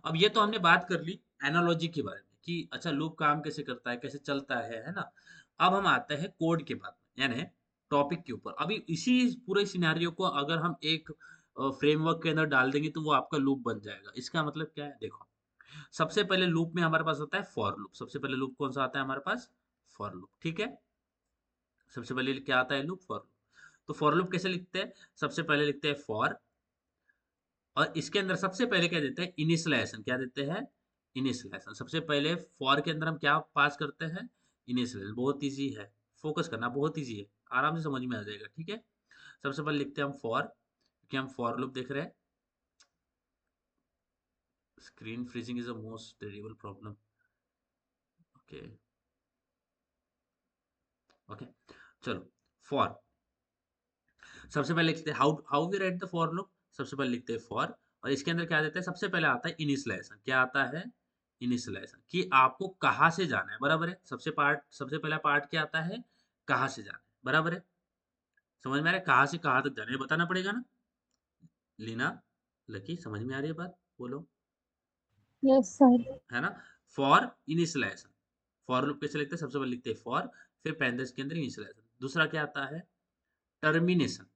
अब ये तो हमने बात कर ली एनालॉजी के बारे में कि अच्छा लूप काम कैसे करता है, कैसे चलता है ना। अब हम आते हैं कोड के बाद में, यानी टॉपिक के ऊपर। अभी इसी पूरे सिनेरियो को अगर हम एक फ्रेमवर्क के अंदर डाल देंगे तो वो आपका लूप बन जाएगा। इसका मतलब क्या है? देखो, सबसे पहले लूप में हमारे पास होता है फॉर लूप। सबसे पहले लूप कौन सा आता है हमारे पास? For loop. ठीक है, सबसे पहले क्या आता है? Loop, for loop. तो फॉर लूप कैसे लिखते हैं? सबसे पहले लिखते हैं फॉर, और इसके अंदर सबसे पहले क्या देते हैं? इनिशियलाइजेशन। क्या देते हैं? इनिशियलाइजेशन। सबसे पहले फॉर के अंदर हम क्या पास करते हैं? इनिशियलाइजेशन। बहुत इजी है, फोकस करना बहुत इजी है, आराम से समझ में आ जाएगा। ठीक है, सबसे पहले लिखते हैं हम फॉर, क्योंकि हम फॉर लूप देख रहे हैं। Screen freezing is the most terrible problem. Okay, okay, चलो। फॉर, सबसे पहले लिखते हैं how how we write the for loop. सबसे पहले लिखते हैं फॉर, और इसके अंदर क्या देते हैं? सबसे पहले आता है इनिशियलाइजेशन। क्या आता है? इनिशियलाइजेशन, कि आपको कहाँ से जाना है, बराबर है। सबसे पहला पार्ट क्या आता है? कहाँ से जाना है, बराबर है। समझ में आ रहा है? कहाँ से कहाँ तक जाना है, ये बताना पड़ेगा ना। लीना, लकी, समझ में आ रही है बात? बोलो, Yes, sir. है ना। फॉर इनिशियलाइजेशन, फॉर लूप कैसे लिखते हैं? सबसे पहले लिखते हैं फॉर, फिर पैरेंथेसिस के अंदर इनिशियलाइजेशन। दूसरा क्या आता है? टर्मिनेशन।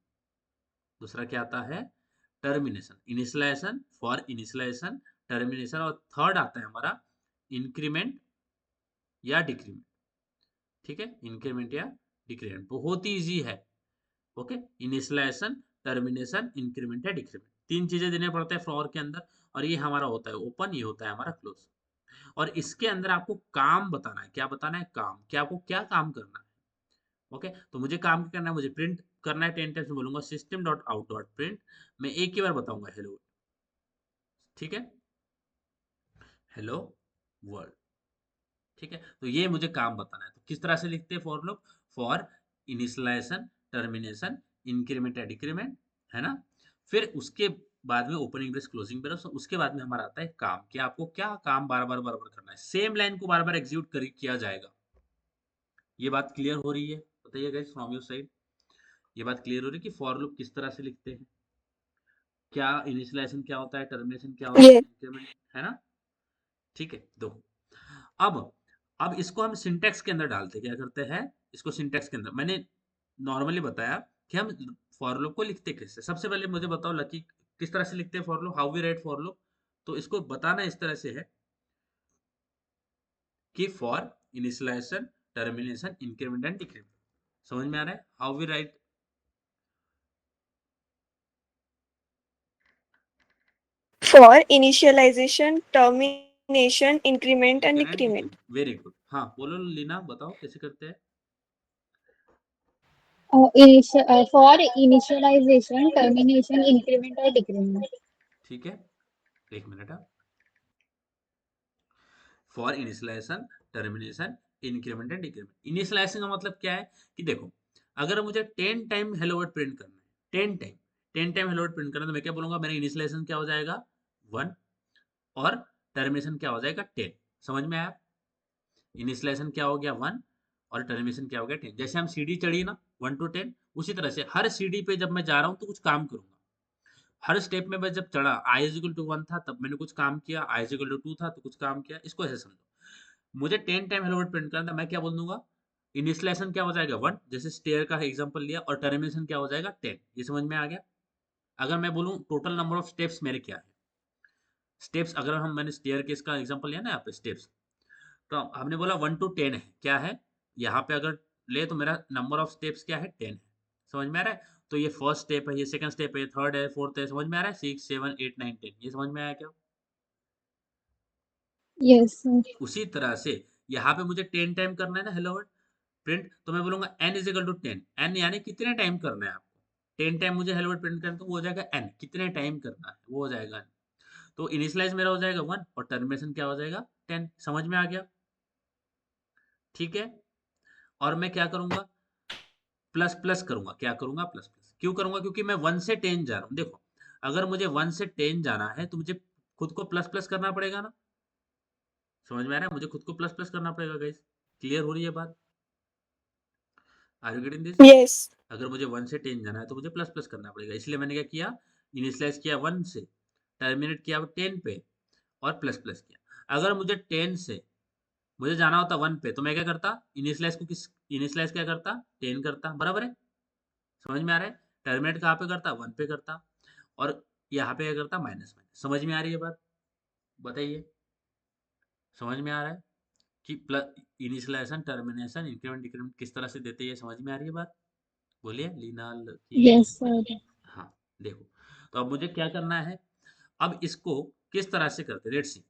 दूसरा क्या आता है? Termination. Initialization, for initialization, termination, और थर्ड आता है हमारा इंक्रीमेंट या डिक्रीमेंट। ठीक है, इंक्रीमेंट या डिक्रीमेंट बहुत ही इजी है। ओके, इनिशियलाइजेशन, टर्मिनेशन, इंक्रीमेंट या डिक्रीमेंट, तीन चीजें देने पड़ते हैं फॉर के अंदर। और ये हमारा होता है ओपन, ये होता है हमारा क्लोज। और इसके अंदर आपको काम बताना है। क्या बताना है? काम। क्या आपको क्या काम करना है? ओके, तो मुझे काम क्या करना है? मुझे प्रिंट करना है। 10 टाइम्स में बोलूंगा system dot out dot print. मैं एक ही बार बताऊंगा हेलो। ठीक है, हेलो वर्ल्ड। ठीक है, तो ये मुझे काम बताना है। तो किस तरह से लिखते हैं for loop? For initialization, termination, increment या डिक्रीमेंट, है ना। फिर उसके बाद में ओपनिंग ब्रेस, क्लोजिंग ब्रेस, उसके बाद में हमारा आता है काम। कि आपको क्या काम बार बार करना है? सेम लाइन को बार बार एग्जीक्यूट किया जाएगा। ये बात क्लियर हो रही है? बताइए गाइस फ्रॉम योर साइड, ये बात क्लियर हो रही है कि फॉर लूप किस तरह से लिखते हैं? क्या इनिशियलाइजेशन क्या होता है, टर्मिनेशन क्या होता है, ये इंक्रीमेंट, है ना। ठीक है, दो। अब अब इसको हम सिंटेक्स के अंदर डालते हैं। क्या करते हैं? इसको सिंटेक्स के अंदर मैंने नॉर्मली बताया कि हम फॉर लूप को लिखते कैसे। सबसे पहले मुझे बताओ लकी, किस तरह से लिखते हैं for loop? How we write for loop? तो इसको बताना इस तरह से है कि for initialization, termination, increment and decrement. समझ में आ रहा है how we write? For initialization, termination, increment and decrement. Very good. हाँ बोलो लीना, बताओ कैसे करते हैं? For initialization, termination, increment or decrement. ठीक है, एक minute. For initialization, termination, increment and decrement. Initialization का मतलब क्या है कि देखो, अगर मुझे 10 टाइम हेलो वर्ड प्रिंट करना है, 10 टाइम हेलो वर्ड प्रिंट करना है, तो मैं क्या बोलूंगा, मेरा इनिशियलाइजेशन क्या हो जाएगा 1 और टर्मिनेशन क्या हो जाएगा 10। समझ में आया? इनिशियलाइजेशन क्या हो गया 1 और टर्मिनेशन क्या हो गया 10। जैसे हम सीढ़ी चढ़ी ना 1 to 10, उसी तरह से हर सीढ़ी पे जब मैं जा रहा हूँ तो कुछ काम करूंगा। हर स्टेप में मैं जब चढ़ा i इज इक्वल टू 1 था तब मैंने कुछ काम किया, i इज इक्वल टू 2 था तो कुछ काम किया। इसको ऐसे समझो, मुझे 10 टाइम हेलो वर्ड प्रिंट करना था, मैं क्या बोल दूंगा, इनिशियलाइजेशन क्या हो जाएगा 1, जैसे स्टेयर का एग्जांपल लिया, और टर्मिनेशन क्या हो जाएगा 10। ये समझ में आ गया? अगर मैं बोलूं टोटल नंबर ऑफ स्टेप्स मेरे क्या है, स्टेप्स अगर मैंने स्टेयर केस का एग्जांपल लिया ना यहाँ पे स्टेप्स, तो हमने बोला 1 to 10 है, क्या है यहाँ पे अगर ले तो मेरा नंबर ऑफ स्टेप्स क्या है 10 है। समझ में आ रहा है? तो ये फर्स्ट स्टेप है, ये सेकंड स्टेप है, ये थर्ड है, फोर्थ है। समझ में आ रहा है? 6 7 8 9 10। ये समझ में आया क्या? Yes, sir. उसी तरह से यहाँ पे मुझे 10 टाइम करना है ना हेलो वर्ड प्रिंट, तो मैं बोलूंगा n is equal to 10। n यानी कितने टाइम करना है आपको, 10 टाइम मुझे हेलो वर्ड प्रिंट करना है, तो वो हो जाएगा n, कितने टाइम करना है वो हो जाएगा n। तो इनिशियलाइज मेरा हो जाएगा 1 और टर्मिनेशन क्या हो जाएगा 10। समझ में आ गया? ठीक है। और मैं क्या करूंगा, प्लस प्लस करूंगा। क्या करूंगा? प्लस प्लस क्यों करूंगा? क्योंकि मैं 1 से 10 जा रहा हूँ। देखो, अगर मुझे 1 से 10 जाना है तो मुझे खुद को प्लस प्लस करना पड़ेगा ना। समझ में आ रहा है? मुझे खुद को प्लस प्लस करना पड़ेगा गाइस। क्लियर हो रही है बात? Are you getting this? Yes. अगर मुझे 1 से 10 जाना है तो मुझे प्लस प्लस करना पड़ेगा, इसलिए मैंने क्या किया, इनिशियलाइज किया 1 से, टर्मिनेट किया 10 पे और प्लस प्लस किया। अगर मुझे 10 से मुझे जाना होता 1 पे, तो मैं क्या करता, इनिशियलाइज को किस, इनिशियलाइज क्या करता 10 करता, बराबर है? समझ में आ रहा है? टर्मिनेट कहाँ पे करता 1 पे करता, और यहाँ पे क्या करता माइनस माइनस। समझ में आ रही है बात? बताइए, समझ में आ रहा है कि plus initialization, termination, increment decrement किस तरह से देते हैं? ये समझ में आ रही है बात? बोलिए लीना की। Yes, sir. हाँ देखो, तो अब मुझे क्या करना है, अब इसको किस तरह से करते हैं लेट्स सी।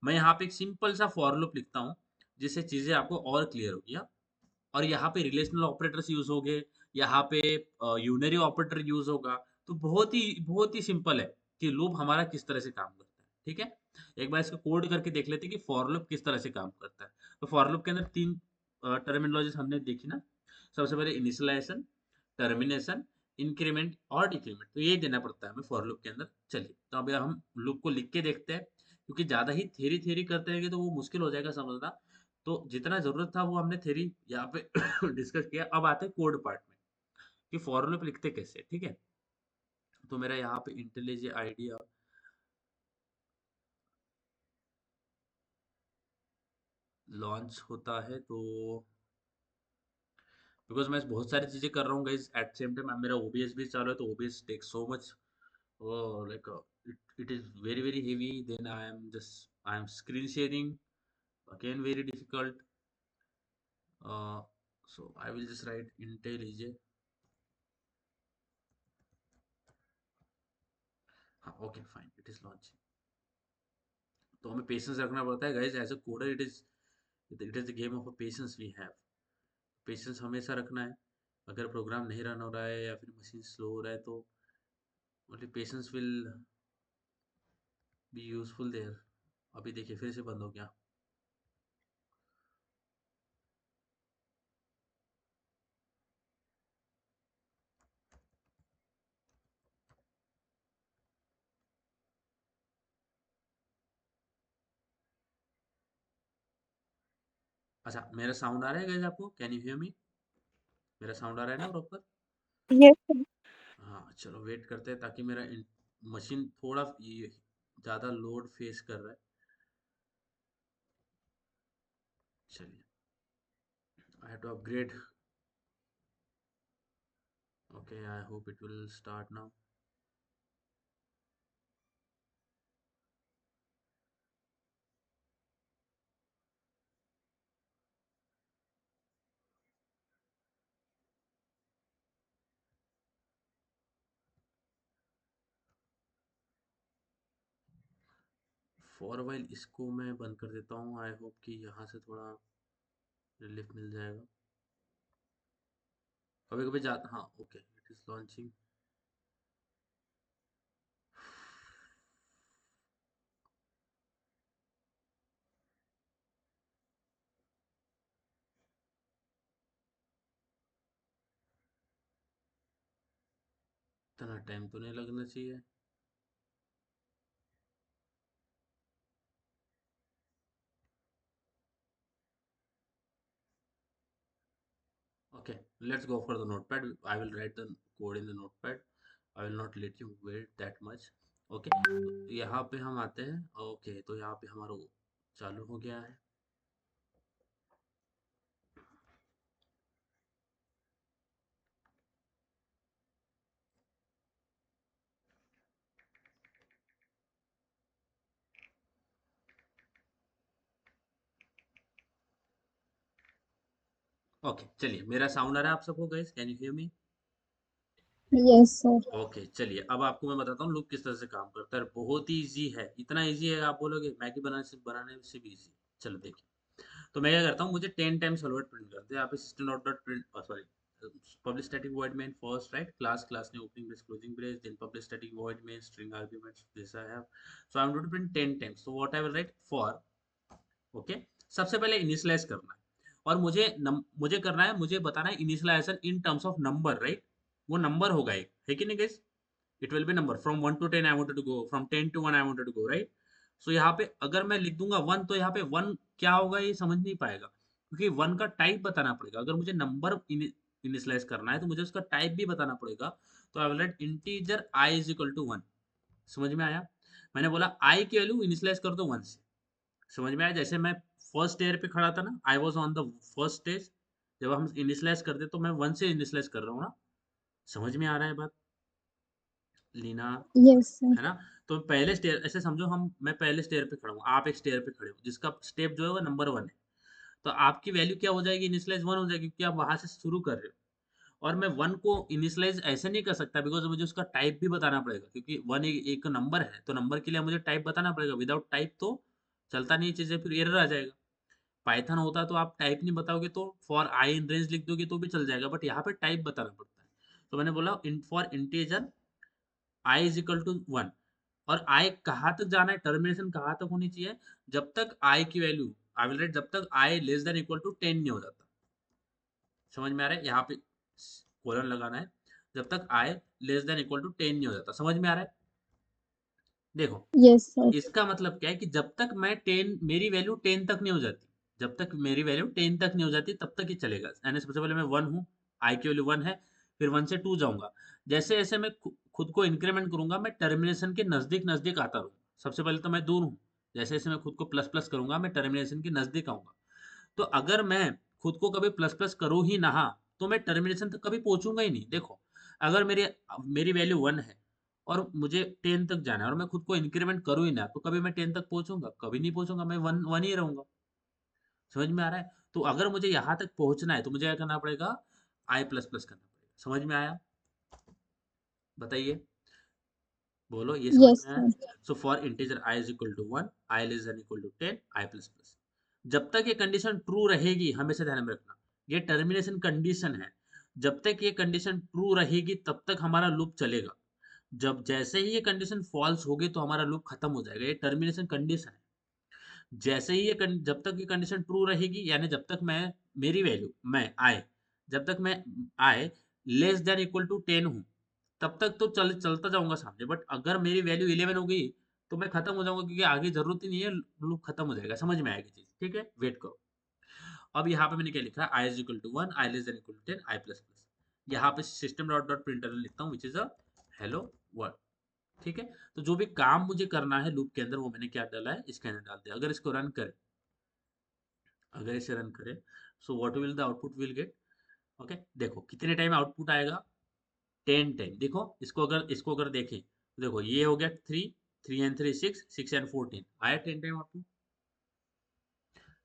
मैं यहाँ पे एक सिंपल सा फॉर लूप लिखता हूँ जिससे चीजें आपको और क्लियर होगी। हाँ? और यहाँ पे रिलेशनल ऑपरेटर्स यूज हो गए, यहाँ पे यूनरी ऑपरेटर यूज होगा। तो बहुत ही सिंपल है कि लूप हमारा किस तरह से काम करता है। ठीक है, एक बार इसको कोड करके देख लेते हैं कि फॉर लूप किस तरह से काम करता है। तो फॉर लूप के अंदर तीन टर्मिनोलॉजीज हमने देखी ना। सबसे पहले इनिशियलाइजेशन, टर्मिनेशन, इंक्रीमेंट और डिक्रीमेंट, तो ये देना पड़ता है हमें फॉर लूप के अंदर। चलिए, तो अब हम लूप को लिख के देखते हैं, क्योंकि ज्यादा ही थ्योरी थ्योरी करते रहेंगे तो वो मुश्किल हो जाएगा समझना। तो जितना जरूरत था वो हमने थ्योरी यहाँ पे डिस्कस किया। अब आते हैं कोड पार्ट में कि फॉर लूप लिखते कैसे। ठीक है, तो मेरा यहाँ पे इंटेलिजे आइडिया लॉन्च होता है, तो बिकॉज मैं बहुत सारी चीजें कर रहा हूँ गाइस एट सेम टाइम, मेरा ओबीएस भी चालू है, तो OBS take so much, like it is very very heavy, then I am screen sharing, again very difficult. So I will just write IntelliJ. हाँ okay fine, it is launching. तो हमें patience रखना पड़ता है guys as a coder. It is the game of a patience we have. Patience हमेशा रखना है। अगर प्रोग्राम नहीं रन हो रहा है या फिर मशीन स्लो हो रहा है तो only patience will be useful there. अभी देखिए फिर से बंद हो गया। अच्छा, मेरा साउंड आ रहा है गाइस आपको? Can you hear me? मेरा साउंड आ रहा है ना प्रॉपर? Yes, sir. हाँ चलो वेट करते हैं, ताकि मेरा मशीन थोड़ा ये ज़्यादा लोड फेस कर रहा है। चलिए, I have to upgrade. Okay, I hope it will start now. For while इसको मैं बंद कर देता हूँ। आई होप कि यहाँ से थोड़ा रिलीफ मिल जाएगा। कभी कभी जाता, हाँ ओके, इट इज लॉन्चिंग। इतना टाइम तो नहीं लगना चाहिए। Okay, let's go for the notepad. I will write the code in the notepad. I will not let you wait that much. Okay, तो यहाँ पे हम आते हैं। ओके, तो यहाँ पे हमारा चालू हो गया है। ओके, चलिए, मेरा साउंड आ रहा है आप सबको guys? Can you hear me? Yes, sir. Okay, चलिए, अब आपको मैं बताता हूँ लूप किस तरह से काम करता है। बहुत ही इजी है, इतना इजी है आप बोलोगे मैगी बनाने से भी इजी। चलो देखिए, तो मैं क्या करता हूँ, मुझे 10 टाइम्स हेलो वर्ड प्रिंट करते हैं। यहाँ पे system dot dot print, sorry, public static void main first, right, class ने opening brace closing brace, then public static void main string arguments, this I have, so I am going to print 10 times. So what I will write, for, okay, सबसे पहले initialise करना है, और मुझे करना है, मुझे बताना है initialization in terms of number, right. वो नंबर होगा एक, है कि नहीं guys? It will be number from 1 to 10 I wanted to go, from 10 to 1 I wanted to go, right. So यहाँ पे अगर मैं लिख दूंगा 1, तो यहाँ पे 1 क्या होगा ये समझ नहीं पाएगा, क्योंकि 1 का टाइप बताना पड़ेगा। अगर मुझे नंबर इनिशियलाइज करना है तो मुझे उसका टाइप भी बताना पड़ेगा। तो I will write integer I is equal to 1। समझ में आया? मैंने बोला आई की वैल्यू इनिशियलाइज कर दो 1 से। समझ में आया? जैसे मैं फर्स्ट ईयर पे खड़ा था ना, I was on the first stage, जब हम इनिशियलाइज करते तो मैं 1 से इनिशियलाइज कर रहा हूँ ना। समझ में आ रहा है बात लीना? Yes, sir. है ना? तो पहले स्टेयर, ऐसे समझो मैं पहले स्टेयर पे खड़ा हूँ, आप एक स्टेयर पे खड़े हो, जिसका स्टेप जो है वो नंबर 1 है। तो आपकी वैल्यू क्या हो जाएगी? इनिशियलाइज 1 हो जाएगी, क्योंकि आप वहां से शुरू कर रहे हो। और मैं 1 को इनिशियलाइज ऐसे नहीं कर सकता, बिकॉज मुझे उसका टाइप भी बताना पड़ेगा, क्योंकि 1 एक नंबर है, तो नंबर के लिए मुझे टाइप बताना पड़ेगा। विदाउट टाइप तो चलता नहीं चीजें, फिर एरर आ जाएगा। पाइथन होता तो आप टाइप नहीं बताओगे, तो फॉर आई इन रेंज लिख दोगे तो भी चल जाएगा, बट यहाँ पे टाइप बताना पड़ता है। तो मैंने बोला for integer I is equal to 1, और आई कहाँ तक जाना है, टर्मिनेशन कहाँ तक होनी चाहिए, जब तक आई की वैल्यू, आई विल राइट, जब तक आई लेस देन इक्वल टू 10 नहीं हो जाता। समझ में आ रहा है? यहाँ पे कोलन लगाना है, जब तक आई लेस देन इक्वल टू 10 नहीं हो जाता। समझ में आ रहा है? देखो, Yes, sir. इसका मतलब क्या है कि जब तक मैं 10, मेरी वैल्यू 10 तक नहीं हो जाती, जब तक मेरी वैल्यू 10 तक नहीं हो जाती तब तक ही चलेगा। यानी सबसे पहले मैं 1 हूँ, आई की वैल्यू 1 है, फिर 1 से 2 जाऊंगा। जैसे जैसे मैं खुद को इंक्रीमेंट करूंगा, मैं टर्मिनेशन के नजदीक नजदीक आता रहूँ। सबसे पहले तो मैं दूर हूँ, जैसे जैसे मैं खुद को प्लस प्लस करूंगा, मैं टर्मिनेशन के नजदीक आऊंगा। तो अगर मैं खुद को कभी प्लस प्लस करूँ ही ना, तो मैं टर्मिनेशन तक कभी पहुंचूंगा ही नहीं। देखो, अगर मेरी मेरी वैल्यू 1 है और मुझे 10 तक जाना है, और मैं खुद को इंक्रीमेंट करूँ ही ना, तो कभी मैं 10 तक पहुंचूंगा? कभी नहीं पहुंचूंगा, मैं 1 ही रहूंगा। समझ में आ रहा है? तो अगर मुझे यहाँ तक पहुंचना है तो मुझे क्या करना पड़ेगा? आई प्लस प्लस करना पड़ेगा। समझ में आया? बताइए, बोलो, ये समझ Yes, में आया? sir. So for integer I is equal to 1, I less than equal to 10, I plus plus, जब तक ये कंडीशन ट्रू रहेगी, हमेशा ध्यान में रखना, ये टर्मिनेशन कंडीशन है। जब तक ये कंडीशन ट्रू रहेगी तब तक हमारा लूप चलेगा। जब जैसे ही ये कंडीशन फॉल्स होगी तो हमारा लूप खत्म हो जाएगा। ये टर्मिनेशन कंडीशन है। जैसे ही जब तक ये कंडीशन ट्रू रहेगी, यानी जब तक मेरी वैल्यू, मैं आए, जब तक मैं आए लेस देन इक्वल टू 10 हूँ, तब तक तो चलता जाऊंगा सामने। बट अगर मेरी वैल्यू 11 हो गई तो मैं खत्म हो जाऊंगा, क्योंकि आगे जरूरत ही नहीं है, लूप खत्म हो जाएगा। समझ में आएगी चीज? ठीक है, वेट करो। अब यहाँ पे मैंने क्या लिखा है? I is equal to 1, I less than equal to 10, I plus plus. यहाँ पे सिस्टम डॉट डॉट प्रिंटर लिखता हूँ, which is a hello world. ठीक है, तो जो भी काम मुझे करना है लूप के अंदर, वो मैंने क्या डाला है, इसके अंदर डाल दिया। अगर इसको रन करें, अगर इसे रन करें, so what will the output will get? Okay, देखो कितने टाइम आउटपुट आएगा? 10 टाइम। देखो, इसको अगर देखें तो देखो, ये हो गया 3, 3 एंड 3 6, 6 एंड 14, आया 10 time output.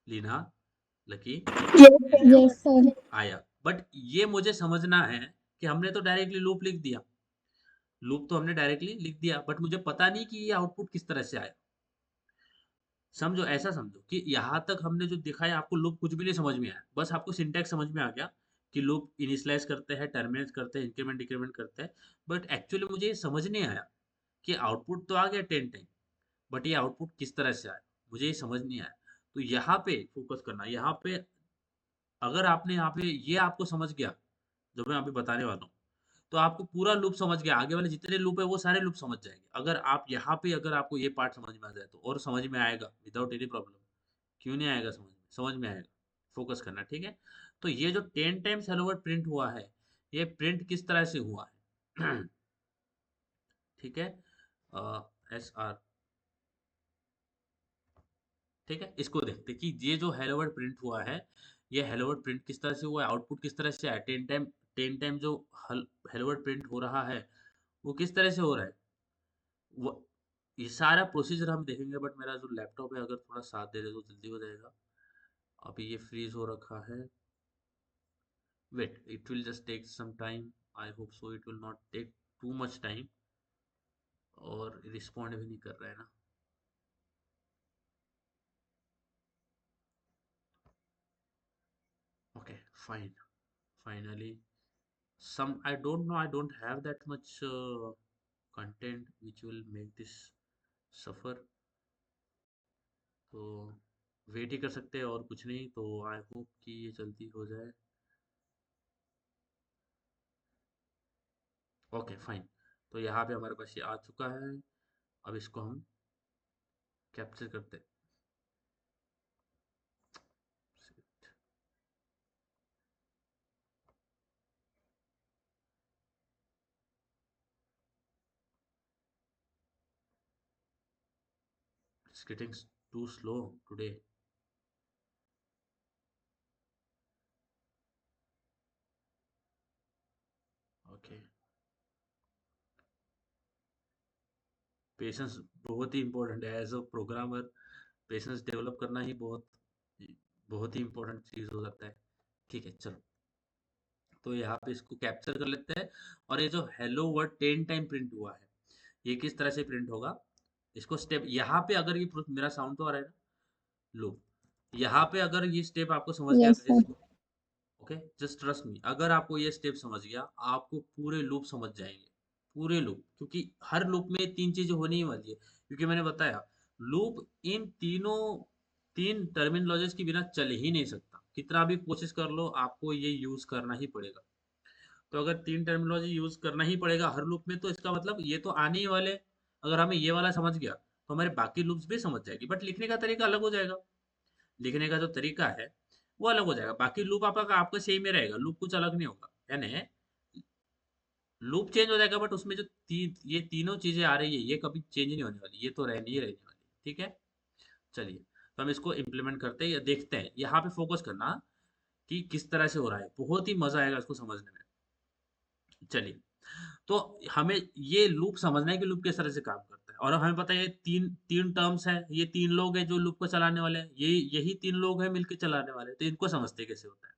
Leena, Lucky, Yes, and sir. Yes, sir. आया। बट ये मुझे समझना है कि हमने तो डायरेक्टली लूप लिख दिया, लूप तो हमने डायरेक्टली लिख दिया, बट मुझे पता नहीं कि ये आउटपुट किस तरह से आया। समझो, ऐसा समझो कि यहाँ तक हमने जो दिखाया आपको लूप कुछ भी नहीं समझ में आया, बस आपको सिंटैक्स समझ में आ गया कि लूप इनिशियलाइज करते हैं, टर्मिनेट करते हैं, इंक्रीमेंट डिक्रीमेंट करते हैं। बट एक्चुअली मुझे ये समझ नहीं आया कि आउटपुट तो आ गया 10 टाइम, बट ये आउटपुट किस तरह से आया, मुझे ये समझ नहीं आया। तो यहाँ पे फोकस करना, यहाँ पे अगर आपने यहाँ पे ये आपको समझ गया जो मैं अभी बताने वाला हूँ, तो आपको पूरा लूप समझ गया, आगे वाले जितने लूप है वो सारे लूप समझ जाएंगे। अगर आप यहाँ पे अगर आपको ये पार्ट समझ में आ जाए तो, और समझ में आएगा विदाउट एनी प्रॉब्लम। क्यों नहीं आएगा समझ में? समझ में आएगा। फोकस करना, ठीक है। तो ये जो 10 टाइम्स हेलो वर्ड प्रिंट हुआ है, ये प्रिंट किस तरह से हुआ है? ठीक है, एस आर, ठीक है। इसको देखते कि ये जो हेलो वर्ड प्रिंट हुआ है, ये हेलो वर्ड प्रिंट किस तरह से हुआ है, आउटपुट किस तरह से आया। 10 टाइम जो हेलो वर्ड प्रिंट हो रहा है वो किस तरह से हो रहा है, वो ये सारा प्रोसीजर हम देखेंगे। बट मेरा जो लैपटॉप है अगर थोड़ा साथ दे दे तो जल्दी हो जाएगा। अभी ये फ्रीज हो रखा है। Wait, it will just take some time. I hope so it will not take too much time. और रिस्पॉन्ड भी नहीं कर रहा है ना। Okay, fine, finally some, I don't know, I don't have that much content which will make this suffer। तो wait ही कर सकते हैं और कुछ नहीं। तो आई होप कि ये जल्दी हो जाए। Okay fine. तो यहाँ पे हमारे पास ये आ चुका है। अब इसको हम कैप्चर करते हैं। It's getting too slow today। Okay, patience बहुत ही इंपॉर्टेंट है as a programmer. Patience develop करना ही बहुत बहुत ही इंपॉर्टेंट चीज हो जाता है। ठीक है, चलो। तो यहाँ पे इसको कैप्चर कर लेते हैं। और ये जो हेलो वर्ड 10 टाइम प्रिंट हुआ है, ये किस तरह से प्रिंट होगा। इसको स्टेप, यहाँ पे अगर ये मेरा साउंड तो आ रहा है ना, लो, यहाँ पे अगर ये स्टेप आपको समझ गया Yes, sir. guys, okay, just trust me, अगर आपको ये स्टेप समझ गया आपको पूरे लूप समझ जाएंगे। पूरे लूप, क्योंकि हर लूप में तीन चीजें होने ही वाली है। क्योंकि मैंने बताया लूप इन तीनों तीन टर्मिनोलॉजीज के बिना चल ही नहीं सकता। कितना भी कोशिश कर लो आपको ये यूज करना ही पड़ेगा। तो अगर तीन टर्मिनोलॉजी यूज करना ही पड़ेगा हर लूप में, तो इसका मतलब ये तो आने ही वाले। अगर हमें ये वाला समझ गया तो हमारे बाकी लूप्स भी समझ जाएगी। बट लिखने का तरीका अलग हो जाएगा। लिखने का जो तरीका है वो अलग हो जाएगा। बाकी लूप आपका आपका सेम ही रहेगा, लूप कुछ अलग नहीं होगा। यानी लूप चेंज हो जाएगा, बट उसमें जो ये तीनों चीजें आ रही है ये कभी चेंज नहीं होने वाली, ये तो रहनी ही रहने वाली। ठीक है, चलिए। तो हम इसको इम्प्लीमेंट करते हैं या देखते हैं। यहाँ पे फोकस करना कि किस तरह से हो रहा है, बहुत ही मजा आएगा इसको समझने में। चलिए, तो हमें ये लूप समझना है कि लूप किस तरह से काम करता है। और हमें पता है ये तीन तीन टर्म्स हैं, ये तीन लोग हैं जो लूप को चलाने वाले हैं, यही तीन लोग हैं मिलकर चलाने वाले हैं। तो इनको समझते कैसे होता है।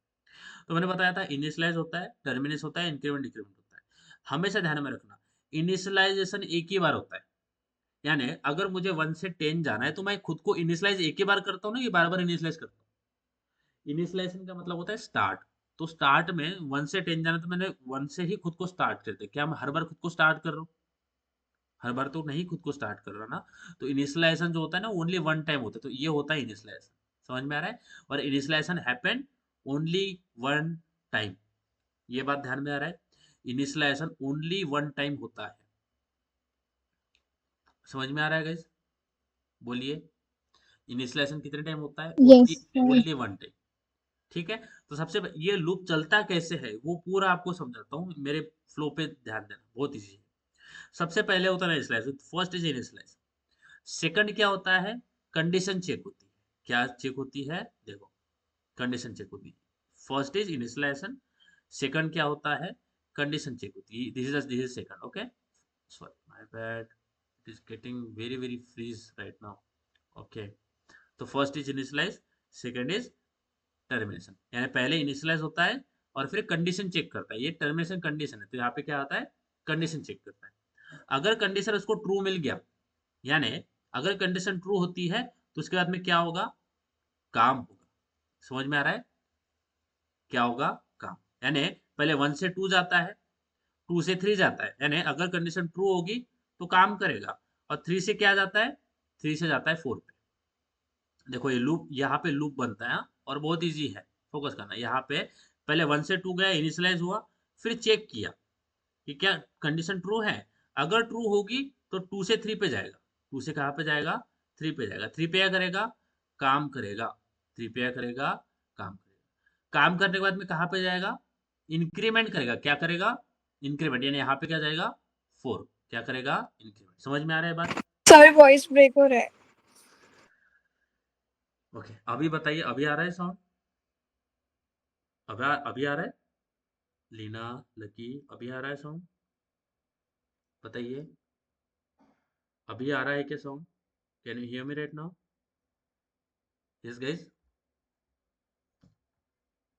तो मैंने बताया था इनिशियलाइज होता है, टर्मिनेस होता है, इंक्रीमेंट डिक्रीमेंट होता है। हमेशा ध्यान में रखना, इनिशियलाइजेशन एक ही बार होता है। यानी अगर मुझे 1 से 10 जाना है तो मैं खुद को इनिशियलाइज एक ही बार करता हूँ ना, कि बार बार इनिशियलाइज करता हूँ। इनिशियलाइजेशन का मतलब होता है स्टार्ट। तो स्टार्ट में 1 से 10 जाना तो मैंने 1 से ही खुद को स्टार्ट कर दिया। क्या मैं हर बार खुद को स्टार्ट कर रहा हूँ? हर बार तो नहीं खुद को स्टार्ट कर रहा ना। तो इनिशियलाइजेशन जो होता है ना ओनली वन टाइम होता है, तो ये होता है इनिशियलाइजेशन। समझ में आ रहा है? और initialization happen only one time. ये बात ध्यान में आ रहा है? इनिशियलाइजेशन ओनली वन टाइम होता है। समझ में आ रहा है गाइस? बोलिए, इनिशियलाइजेशन कितने टाइम होता है? Only Yes, sir. Only one time. ठीक है। तो ये लूप चलता कैसे है वो पूरा आपको समझाता हूँ, मेरे फ्लो पे ध्यान देना, बहुत इजी है। सबसे पहले होता है initialization, first is initialization. Second क्या होता है? कंडीशन चेक होती है। क्या चेक होती है? देखो, कंडीशन चेक होती है। फर्स्ट इज इनिशियलाइजेशन, सेकंड क्या होता है? कंडीशन चेक होती है। This is second, okay. Sorry, my bad, it is getting very very freeze right now. Okay, तो first is initialize, second is termination. यानी पहले इनिशियलाइज होता है और फिर कंडीशन चेक करता है। ये टर्मिनेशन कंडीशन है, तो यहाँ पे क्या आता है? कंडीशन चेक करता है। अगर कंडीशन उसको ट्रू मिल गया, यानी अगर कंडीशन ट्रू होती है तो उसके बाद में क्या होगा, काम होगा। समझ में आ रहा है, क्या होगा, काम। यानी पहले 1 से 2 जाता है, 2 से 3 जाता है, यानी अगर कंडीशन ट्रू होगी तो काम करेगा, और 3 से क्या जाता है, 3 से जाता है 4 पे। देखो ये लूप, यहाँ पे लूप बनता है, हाँ, और बहुत इजी है, फोकस करना। यहाँ पे पहले 1 से 2 गया, इनिशियलाइज हुआ, फिर चेक किया कि क्या कंडीशन ट्रू है। अगर ट्रू होगी तो 2 से 3 पे जाएगा, 2 से कहाँ पे जाएगा, 3 पे जाएगा, 3 पे क्या करेगा, काम करेगा, 3 पे क्या करेगा, काम करेगा। काम करने के बाद में कहाँ पे जाएगा, इंक्रीमेंट करेगा, क्या करेगा, इंक्रीमेंट, यानी यहाँ पे क्या जाएगा, 4, क्या करेगा, इंक्रीमेंट। समझ में आ रहा है बात? सॉरी वॉइस ब्रेक हो रहा है। ओके, अभी बताइए, अभी आ रहा है साउंड, अभी आ रहा है, लीना, लकी, अभी आ रहा है साउंड, बताइए, अभी आ रहा है क्या sound? Can you hear me right now? Yes guys,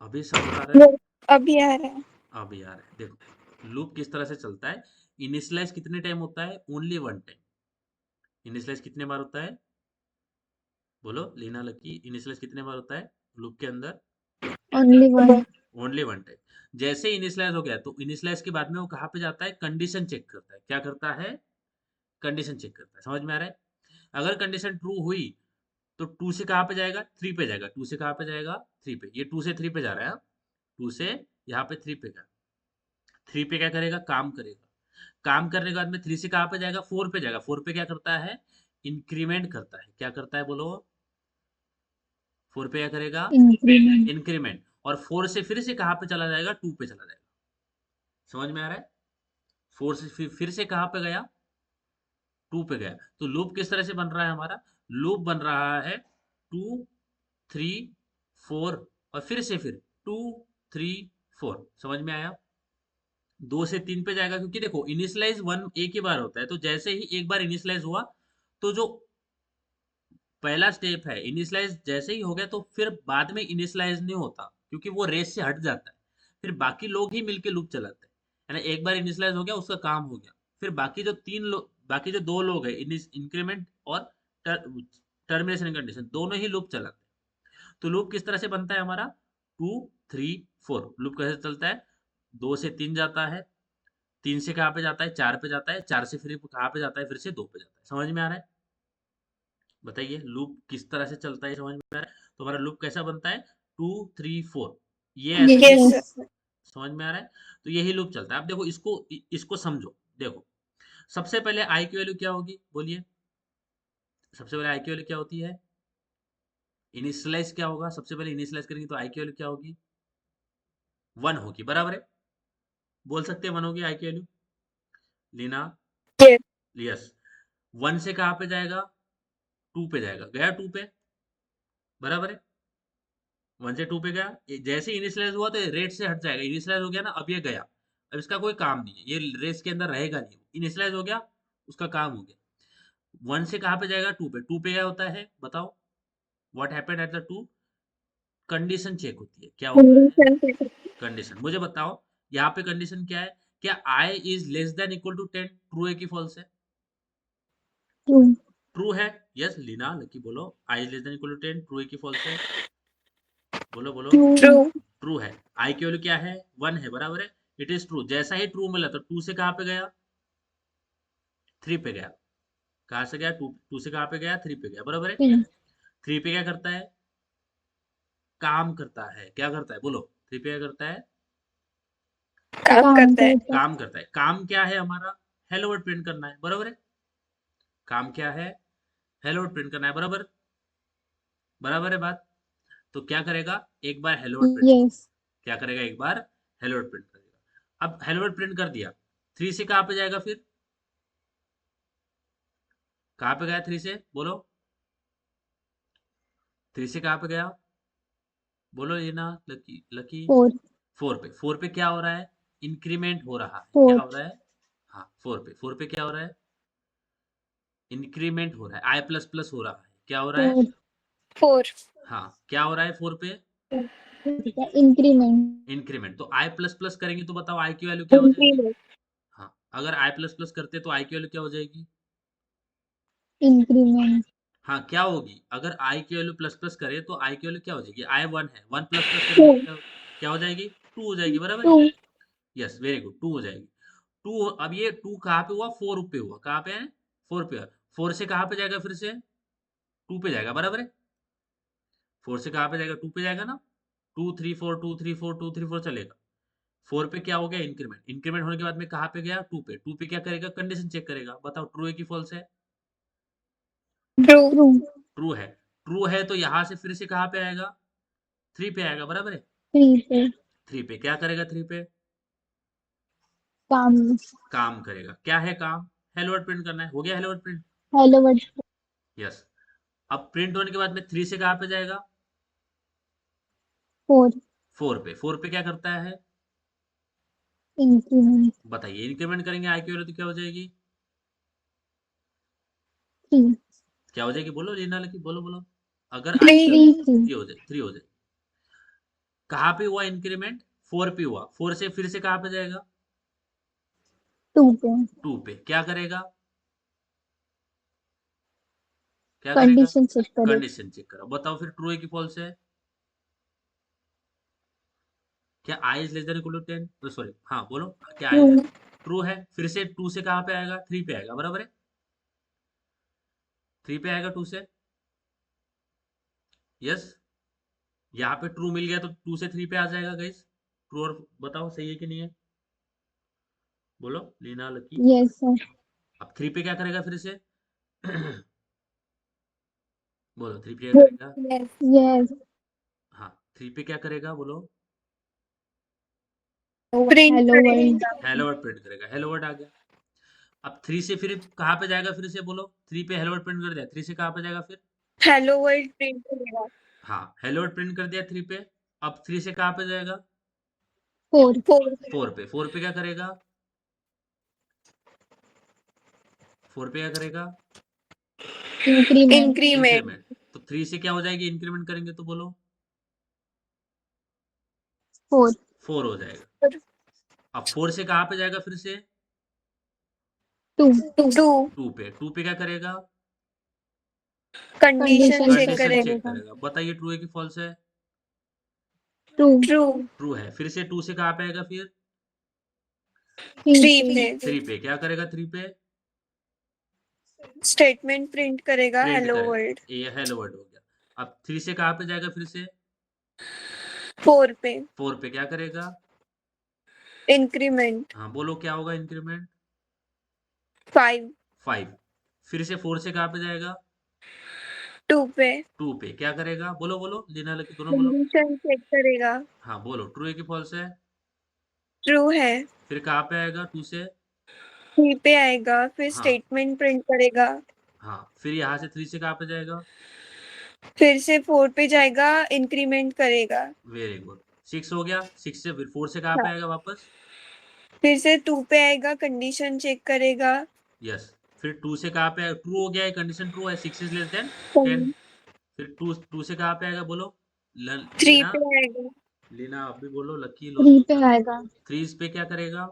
अभी साउंड आ रहा है, अभी आ रहा है। अभी आ रहा है। देखो लूप किस तरह से चलता है, इनिशियलाइज कितने टाइम होता है, ओनली 1 टाइम। इनिशियलाइज कितने बार होता है, बोलो लीना, लकी, इनिशियलाइज कितने बार होता है लूप के अंदर, Only one. Only 1 time. जैसे इनिशियलाइज हो गया तो इनिशियलाइज के बाद में वो कहाँ पे जाता है, कंडीशन चेक करता है, क्या करता है, कंडीशन चेक करता है। समझ में आ रहा है? अगर कंडीशन ट्रू हुई तो 2 से कहाँ पे जाएगा, 3 पे जाएगा, 2 से कहाँ पे जाएगा, 3 पे, ये 2 से 3 पे जा रहा है, 2 से यहाँ पे 3 पे, 3 पे क्या करेगा, काम करेगा। काम करने के बाद में 3 से कहाँ पे जाएगा, 4 पे जाएगा, 4 पे क्या करता है, इंक्रीमेंट करता है, क्या करता है बोलो, 4 पे क्या करेगा, Increment. इंक्रीमेंट, और 4 से फिर से कहाँ पे चला जाएगा, 2 पे चला जाएगा। समझ में आ रहा है? 4 से फिर से कहाँ पे गया, 2 पे गया। तो लूप किस तरह से बन रहा है हमारा, लूप बन रहा है 2 3 4, और फिर 2 3 4। समझ में आया? 2 से 3 पे जाएगा, क्योंकि देखो इनिशियलाइज 1 एक ही बार होता है, तो जैसे ही एक बार इनिशियलाइज हुआ तो जो पहला स्टेप है इनिशियलाइज जैसे ही हो गया, तो फिर बाद में इनिशियलाइज नहीं होता, क्योंकि वो रेस से हट जाता है। फिर बाकी लोग ही मिलके लूप चलाते हैं, यानी एक बार इनिशियलाइज हो गया, उसका काम हो गया, फिर बाकी जो 2 लोग हैं, इंक्रीमेंट और टर्मिनेशन कंडीशन, दोनों ही लूप चलाते हैं। तो लूप किस तरह से बनता है हमारा, 2 3 4। लूप कैसे चलता है, 2 से 3 जाता है, 3 से कहाँ पे जाता है, 4 पे जाता है, 4 से फिर कहाँ पे जाता है, फिर से 2 पे जाता है। समझ में आ रहा है? बताइए लूप किस तरह से चलता है, समझ में आ रहा है? तो हमारा लूप कैसा बनता है, 2 3 4, ये ऐसे यस Yes. सर। समझ में आ रहा है? तो यही लूप चलता है। अब देखो इसको समझो। देखो सबसे पहले आई की वैल्यू क्या होगी, बोलिए, सबसे पहले आई की वैल्यू क्या होती है, इनिशियलाइज क्या होगा, सबसे पहले इनिशियलाइज करेंगे तो आई की वैल्यू क्या होगी, 1 होगी, बराबर है? बोल सकते हैं 1 होगी आई की वैल्यू, लीना, यस। यस। 1 से कहाँ पे जाएगा, 2 पे जाएगा, गया 2 पे, बराबर है? 1 से 2 पे गया, जैसे इनिशियलाइज हुआ तो रेट से हट जाएगा, इनिशियलाइज हो गया ना, अब ये गया, अब इसका कोई काम नहीं है, ये रेस के अंदर रहेगा नहीं, इनिशियलाइज हो गया, उसका काम हो गया। 1 से कहाँ पे जाएगा, 2 पे, 2 पे क्या होता है बताओ, what happened at the 2, condition check होती है, क्या होता है, कंडीशन। मुझे बताओ यहाँ पे कंडीशन क्या है, क्या I is less than equal to 10, true है कि फॉल्स है, True. ट्रू है। यस लीना, लकी, बोलो, I is less than equal to 10, true है कि फॉल्स है, बोलो बोलो, True. ट्रू। ट्रू है। आई की वैल्यू क्या है, 1 है, बराबर है, इट इज ट्रू। जैसा ही ट्रू मिला तो 2 से कहाँ पे गया, 3 पे गया, कहाँ से गया, 2 से कहाँ पे गया, 3 पे गया, बराबर है? Three. 3 पे क्या करता है, काम करता है, क्या करता है बोलो, 3 पे क्या करता है, काम करता है। Counter. काम करता है। काम क्या है हमारा, हेलो वर्ड प्रिंट करना है, बराबर है? काम क्या है, हेलो वर्ड प्रिंट करना है, बराबर, बराबर है बात? तो क्या करेगा, एक बार हेलो वर्ड प्रिंट करेगा, Yes. क्या करेगा, एक बार हेलो वर्ड प्रिंट करेगा। अब हेलो वर्ड प्रिंट कर दिया, 3 से कहाँ पे जाएगा, फिर कहाँ पे गया, 3 से बोलो, 3 से कहाँ पे गया, बोलो ये ना, लकी लकी, Four. 4 पे क्या हो रहा है, इंक्रीमेंट हो रहा है, क्या Four. हो रहा है, हाँ 4 पे क्या हो रहा है, इंक्रीमेंट हो रहा है, आई प्लस प्लस हो रहा है, क्या हो रहा है, Four. 4। हाँ क्या हो रहा है 4 पे, Increment. इंक्रीमेंट। तो आई प्लस प्लस करेंगे तो बताओ आई की वैल्यू क्या हो जाएगी, हाँ अगर आई प्लस प्लस करते तो आई की वैल्यू क्या हो जाएगी, Increment. हाँ क्या होगी, अगर आई की वैल्यू प्लस प्लस करे तो आई की वैल्यू क्या हो जाएगी, आई 1 है, 1 प्लस प्लस करेंगे तो क्या हो जाएगी, 2 हो जाएगी, बराबर है। 2 यस वेरी गुड, 2 हो जाएगी। 2, अब ये 2 कहाँ पे हुआ, 4 पे हुआ, कहाँ पे है, 4 पे। 4 से कहाँ पे जाएगा, फिर से 2 पे जाएगा, बराबर है। 4 से कहाँ पे जाएगा, 2 पे जाएगा ना। 2 3 4 2 3 4 2 3 4 चलेगा। 4 पे क्या हो गया, इंक्रीमेंट। इंक्रीमेंट होने के बाद में कहाँ पे गया, 2 पे। 2 पे क्या करेगा, कंडीशन चेक करेगा, बताओ ट्रू है कि फॉल्स है। ट्रू। ट्रू ट्रू है। ट्रू है तो यहाँ से फिर से कहाँ पे आएगा, 3 पे आएगा, बराबर है। 3 पे 3 पे क्या करेगा, 3 पे काम काम करेगा। क्या है काम, हेलो वर्ड प्रिंट करना है, हो गया hello word print. Hello word yes. अब प्रिंट होने के बाद में 3 से कहाँ पे जाएगा, 4 4 पे। 4 पे क्या करता है, इंक्रीमेंट बताइए। इंक्रीमेंट करेंगे आई की वैल्यू तो क्या हो जाएगी, 3 क्या हो जाएगी, बोलो लीना लकी, बोलो बोलो। अगर आई की 3। 3 3 3 हो जाए, 3 हो जाए। कहाँ पे हुआ इंक्रीमेंट, 4 पे हुआ। 4 से फिर से कहाँ पे जाएगा, 2 पे 2 पे। क्या करेगा, क्या करेगा, कंडीशन चेक करें कंडीशन चेक करा। बताओ फिर ट्रू है कि फॉल्स है। क्या I is less than equal to 10, sorry हाँ बोलो, क्या आई ट्रू ट्रू है। फिर से 2 से कहाँ पे आएगा, 3 पे आएगा, बराबर है। 3 पे आएगा 2 से। यस। यहाँ पे ट्रू मिल गया तो 2 से 3 पे आ जाएगा गाइस। ट्रू और बताओ सही है कि नहीं है, बोलो लीना लकी। यस सर अब 3 पे क्या करेगा फिर से बोलो 3 पे क्या करेगा, यस। यस हाँ 3 पे क्या करेगा बोलो, प्रिंट हेलो वर्ड करेगा। हेलो वर्ड प्रिंट करेगा। हेलो वर्ड आ गया। अब 3 से फिर कहाँ पे जाएगा, फिर से बोलो। 3 पे हेलो वर्ड प्रिंट कर दिया, 3 से कहाँ पे जाएगा फिर, हेलो वर्ल्ड प्रिंट करेगा। हाँ हेलो वर्ड प्रिंट कर दिया 3 पे। अब 3 से कहाँ पे जाएगा, 4 4। 4 पे। 4 पे क्या करेगा, 4 पे क्या करेगा, इंक्रीमेंट इंक्रीमेंट। इंक्रीमेंट। तो 3 से क्या हो जाएगी, इंक्रीमेंट करेंगे तो बोलो 4 4 हो जाएगा। अब 4 से कहाँ पे जाएगा फिर से, 2 2। 2 पे। 2 पे क्या करेगा, condition condition check check condition करेगा। चेक करेगा करेगा। बताइए ट्रू है कि फॉल्स है। True true. ट्रू है। फिर से 2 से कहाँ पे आएगा फिर, 3 3 पे पे 3 पे। क्या करेगा 3 पे, स्टेटमेंट प्रिंट करेगा प्रिंट हेलो वर्ल्ड। करेगा, ये हेलो वर्ड हो गया। अब 3 से कहाँ पे जाएगा फिर से, 4 पे 4 पे। क्या करेगा, इंक्रीमेंट। हाँ बोलो क्या होगा इंक्रीमेंट, 5। 5। फिर से 4 से कहाँ पे जाएगा, 2 पे 2 पे। क्या करेगा, बोलो बोलो लीना लकी, दोनों बोलो। कंडीशन चेक करेगा। हाँ बोलो ट्रू है कि फॉल्स है। ट्रू है। फिर कहाँ पे आएगा 2 से, 3 पे आएगा, फिर हाँ स्टेटमेंट प्रिंट करेगा। हाँ। फिर यहाँ से 3 से कहाँ पे जाएगा, फिर से 4 पे जाएगा, इंक्रीमेंट करेगा। Very good. 6 हो गया। 6 से फिर 4 से कहाँ पे हाँ। आएगा वापस, फिर से 2 पे आएगा, कंडीशन चेक करेगा। यस। फिर 2 से कहाँ पे, ट्रू हो गया है, कंडीशन ट्रू है, 6 इज लेस देन 10। फिर 2 से कहाँ पे आएगा बोलो, 3 लीना, पे आएगा, लीना आप भी बोलो, लकी 3 पे आएगा 3 पे क्या करेगा,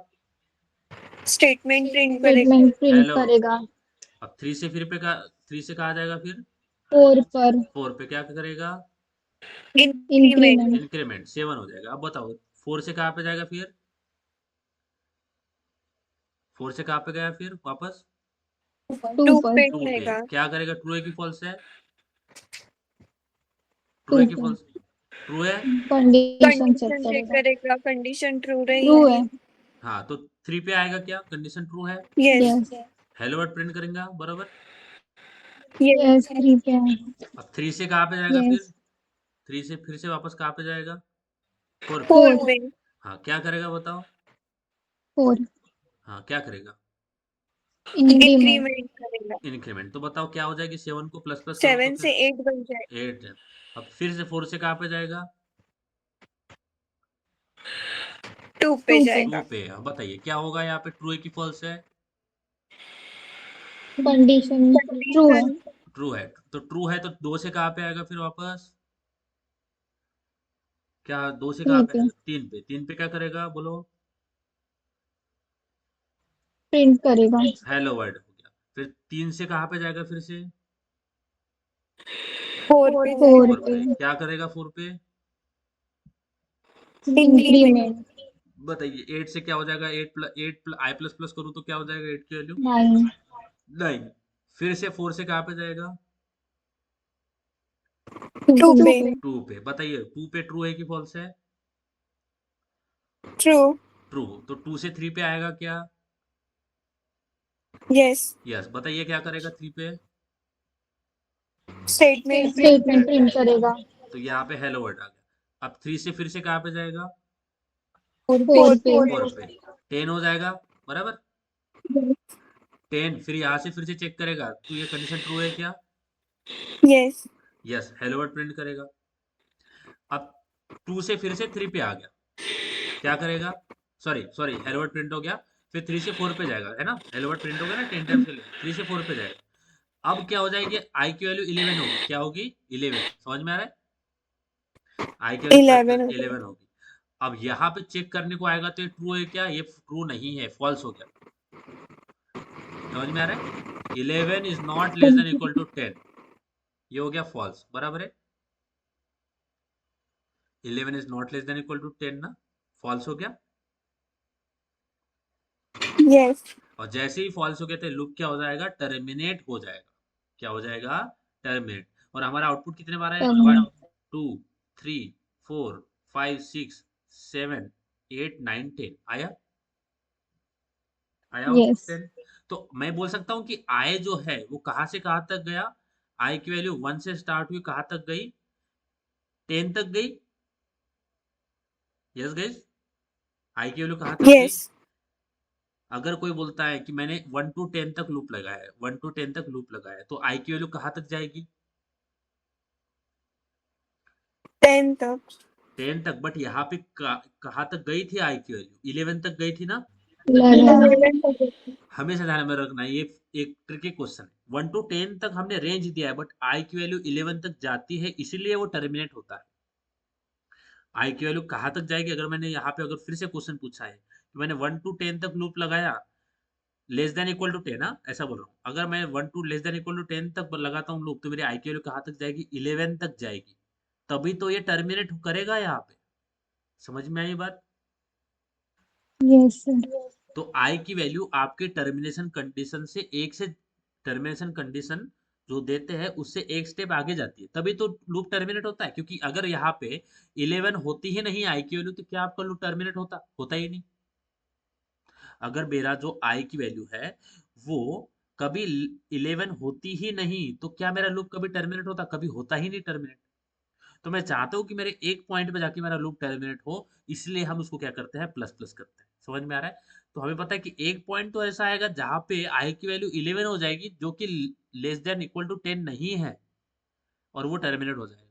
स्टेटमेंट प्रिंट करेगा। Statement print hello. करेगा अब 3 से फिर पे का, 3 से कहाँ जाएगा फिर, 4 पर 4 पे। क्या करेगा, इंक्रीमेंट। इंक्रीमेंट इंक्रीमेंट 7 हो जाएगा। अब बताओ 4 से कहाँ पे जाएगा फिर, 4 से कहाँ पे गया फिर वापस, 2 2 पर पे 2 पे। जाएगा। क्या करेगा, ट्रू है कि फॉल्स है, ट्रू 2 है कि पे फॉल्स, ट्रू है। कंडीशन चेक कंडीशन चेक करेगा करेगा, कंडीशन ट्रू ट्रू है रहेगी। हाँ तो 3 पे आएगा, क्या कंडीशन ट्रू है। Yes. Yes hello word print करेंगे बराबर। Yes yes. 3 पे आएगा अब 3 से कहाँ पे जाएगा फिर, यस 3 से फिर से वापस कहाँ पे जाएगा, 4 पे। 4 4 पे हाँ क्या करेगा बताओ, 4 हाँ क्या करेगा, इंक्रीमेंट इंक्रीमेंट करेगा। इंक्रीमेंट। तो बताओ क्या हो जाएगी, 7 को प्लस प्लस करो तो 7 फिर से 8 बन जाए। 8। अब फिर से 4 से कहाँ पे जाएगा, 2 पे 2 पे 2 जाएगा। पे। अब बताइए क्या होगा यहाँ पे, ट्रू है कि फॉल्स है, कंडीशन ट्रू है कंडीशन ट्रू है। तो ट्रू है तो 2 से कहाँ पे आएगा फिर वापस, क्या 2 से कहाँ 3 पे पे आएगा, 3 पे। 3 पे क्या करेगा बोलो, प्रिंट करेगा हेलो वर्ड हो गया। फिर 3 से कहाँ पे जाएगा फिर से, फोर पे फोर फोर जाएगा। पे पे क्या करेगा 4 पे? इंक्रीमेंट। इंक्रीमेंट बताइए 8 से क्या हो जाएगा? 8 आई प्लस प्लस करूँ तो क्या हो जाएगा 8 की वैल्यू? 9 9। फिर से 4 से कहाँ पे जाएगा? टू 2 पे। पे 2 पे। बताइए 2 पे ट्रू है कि फॉल्स है? ट्रू। ट्रू। तो 2 से 3 पे आएगा क्या? यस। यस। बताइए क्या करेगा 3 पे? स्टेटमेंट प्रिंट स्टेटमेंट करेगा। प्रिंट करेगा। तो यहाँ पे हेलो वर्ड आ गया। अब 3 से फिर से कहाँ पे जाएगा? 4 फोर पे पे 4 पे। जाएगा। 10 हो जाएगा। बराबर। 10 फिर यहाँ से फिर से चेक करेगा तो ये कंडीशन ट्रू है क्या? Yes. Yes. Hello word print करेगा। अब 2 से फिर से 3 पे आ गया। क्या करेगा? Sorry sorry, hello word print हो गया। फिर 3 से 4 पे जाएगा, है ना? हेलो वर्ड प्रिंट हो गया ना 10 टाइम्स के लिए। 3 से 4 पे जाएगा। अब क्या हो जाएगी? आई की वैल्यू 11 होगी। क्या होगी? 11। समझ में आ रहा है? आई की वैल्यू 11 हो 11 जाएगा। होगी। अब यहाँ पे चेक करने को आएगा तो ये ट्रू है क्या? ये ट्रू नहीं है, फॉल्स हो गया। समझ में आ रहा है? 11 is not less than equal to 10। ये हो गया फॉल्स। बराबर है? 11 is not less than equal to 10 ना। फॉल्स हो गया। यस। और जैसे ही फॉल्स हो गया तो लूप क्या हो जाएगा? टर्मिनेट हो जाएगा। क्या हो जाएगा? टर्मिनेट। और हमारा आउटपुट कितने बार है? 1 2 3 4 5 6 7 8 9 10 आया। आया आउटपुट यस 10। तो मैं बोल सकता हूँ कि आई जो है वो कहाँ से कहाँ तक गया? आई की वैल्यू 1 से स्टार्ट हुई, कहाँ तक गई? 10 तक गई। Yes guys. आई की वैल्यू कहाँ तक गई? यस। अगर कोई बोलता है कि मैंने 1 टू 10 तक लूप लगाया है, 1 टू 10 तक लूप लगाया है, तो आई की वैल्यू कहाँ तक जाएगी? 10 तक। 10 तक। बट यहाँ पे कहाँ तक गई थी आई की वैल्यू? 11 तक गई थी ना। 11 11 तक। हमेशा ध्यान में रखना है, ये एक ट्रिकी क्वेश्चन है। 1 टू 10 तक हमने रेंज दिया है, बट आई की वैल्यू 11 तक जाती है, इसीलिए वो टर्मिनेट होता है। आई की वैल्यू कहाँ तक जाएगी? अगर मैंने यहाँ पे अगर फिर से क्वेश्चन पूछा है कि मैंने 1 टू 10 तक लूप लगाया, लेस देन इक्वल टू 10, हाँ ऐसा बोल रहा हूँ। अगर मैं 1 to less than equal to 10 तक लगाता हूँ लूप, तो मेरी आई की वैल्यू कहाँ तक जाएगी? 11 तक जाएगी। तभी तो ये टर्मिनेट करेगा यहाँ पे। समझ में आई बात? यस तो आई की वैल्यू आपके टर्मिनेशन कंडीशन से एक से टर्मिनेशन कंडीशन जो देते हैं उससे एक स्टेप आगे जाती है, तभी तो लूप टर्मिनेट होता है। क्योंकि अगर यहाँ पे 11 होती ही नहीं आई की वैल्यू, तो क्या आपका लूप टर्मिनेट होता ही नहीं। अगर मेरा जो आई की वैल्यू है वो कभी 11 होती ही नहीं, तो क्या मेरा लूप कभी टर्मिनेट होता? कभी होता ही नहीं टर्मिनेट। तो मैं चाहता हूँ कि मेरे एक पॉइंट पे जाके मेरा लूप टर्मिनेट हो, इसलिए हम उसको क्या करते हैं? प्लस प्लस करते हैं। समझ में आ रहा है? तो हमें पता है कि एक पॉइंट तो ऐसा आएगा जहां पे आई की वैल्यू 11 हो जाएगी, जो कि लेस देन इक्वल टू 10 नहीं है, और वो टर्मिनेट हो जाएगा।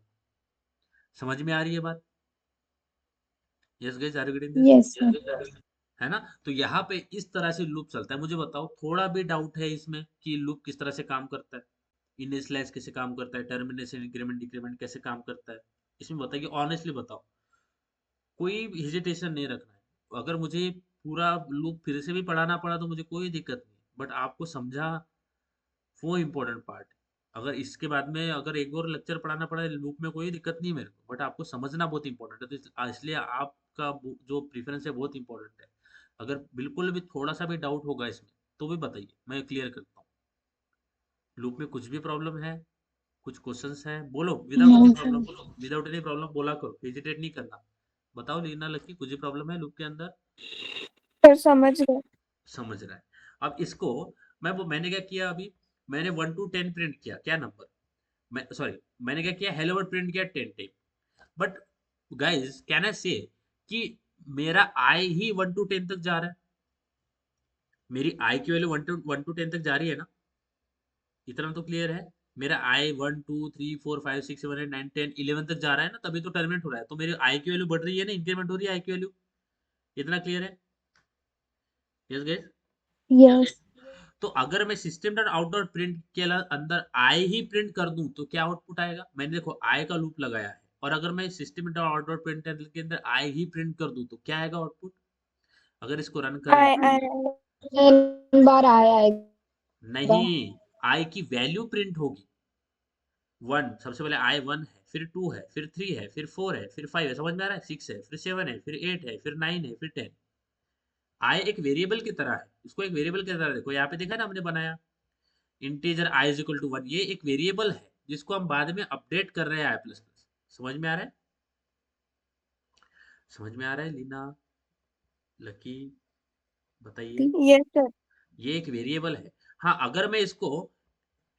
समझ में आ रही है बात? Yes guys, are you getting this? Yes sir है ना? तो यहाँ पे इस तरह से लूप चलता है। मुझे बताओ, थोड़ा भी डाउट है इसमें कि लूप किस तरह से काम करता है? इनिशियलाइज कैसे काम करता है? टर्मिनेशन, इंक्रीमेंट, डिक्रीमेंट कैसे काम करता है? इसमें बताइए, ऑनेस्टली बताओ। कोई हेजिटेशन नहीं रखना है। अगर मुझे पूरा लूप फिर से भी पढ़ाना पड़ा तो मुझे कोई दिक्कत नहीं, बट आपको समझा, वो इम्पोर्टेंट पार्ट है। अगर इसके बाद में अगर एक और लेक्चर पढ़ाना पड़ा लूप में, कोई दिक्कत नहीं मेरे को, बट आपको समझना बहुत इंपॉर्टेंट है। तो इसलिए आपका जो प्रीफरेंस है बहुत इंपॉर्टेंट है। अगर बिल्कुल भी थोड़ा सा भी डाउट होगा इसमें, तो भी बताइए, मैं क्लियर करता हूँ। लूप में कुछ भी प्रॉब्लम है, कुछ क्वेश्चंस है, बोलो। विदाउट एनी नहीं problem, sir without any problem बोला करो, हेजिटेट नहीं करना। बताओ लीना लकी, कुछ भी प्रॉब्लम है लूप के अंदर? सर समझ गए। समझ रहा है। अब इसको मैंने क्या किया अभी? मैंने 1 टू 10 प्रिंट किया, क्या नंबर? मैं सॉरी, मैंने क्या किया? हेलो वर्ड प्रिंट किया 10 time. But guys, can I से कि मेरा आई ही 1 टू 10 तक जा रहा है? मेरी आई की वैल्यू 1 टू 10 तक जा रही है ना? इतना तो क्लियर है। मेरा आई 1 2 3 4 5 6 7 8 9 10 11 तक जा रहा है ना, तभी तो टर्मिनेट हो रहा है। तो मेरी आई की वैल्यू बढ़ रही है ना, इंक्रीमेंट हो रही है आई की वैल्यू। इतना क्लियर है? Yes guys. यस तो अगर मैं system dot out dot print के अंदर आई ही प्रिंट कर दूं, तो क्या आउटपुट आएगा? मैंने देखो आई का लूप लगाया है, और अगर मैं system dot out dot print के अंदर आई ही प्रिंट कर दूं, तो क्या आएगा आउटपुट? अगर इसको रन करें, आई। n बार आया आएगा नहीं, आई की वैल्यू प्रिंट होगी। 1 सबसे पहले आई 1 है, फिर 2 है, फिर 3 है, फिर 4 है, फिर 5 है, समझ में आ रहा है, 6 है, फिर 7 है, फिर 8 है, फिर 9 है, फिर 10। आई एक वेरिएबल की तरह है, इसको एक वेरिएबल की तरह देखो, यहाँ पे देखा ना हमने बनाया integer I is equal to 1, ये एक वेरिएबल है जिसको हम बाद में अपडेट कर रहे हैं आई प्लस प्लस। समझ में आ रहा है? समझ में आ रहा है लीना, लकी, बताइए। Yes sir. ये एक वेरिएबल है। हाँ, अगर मैं इसको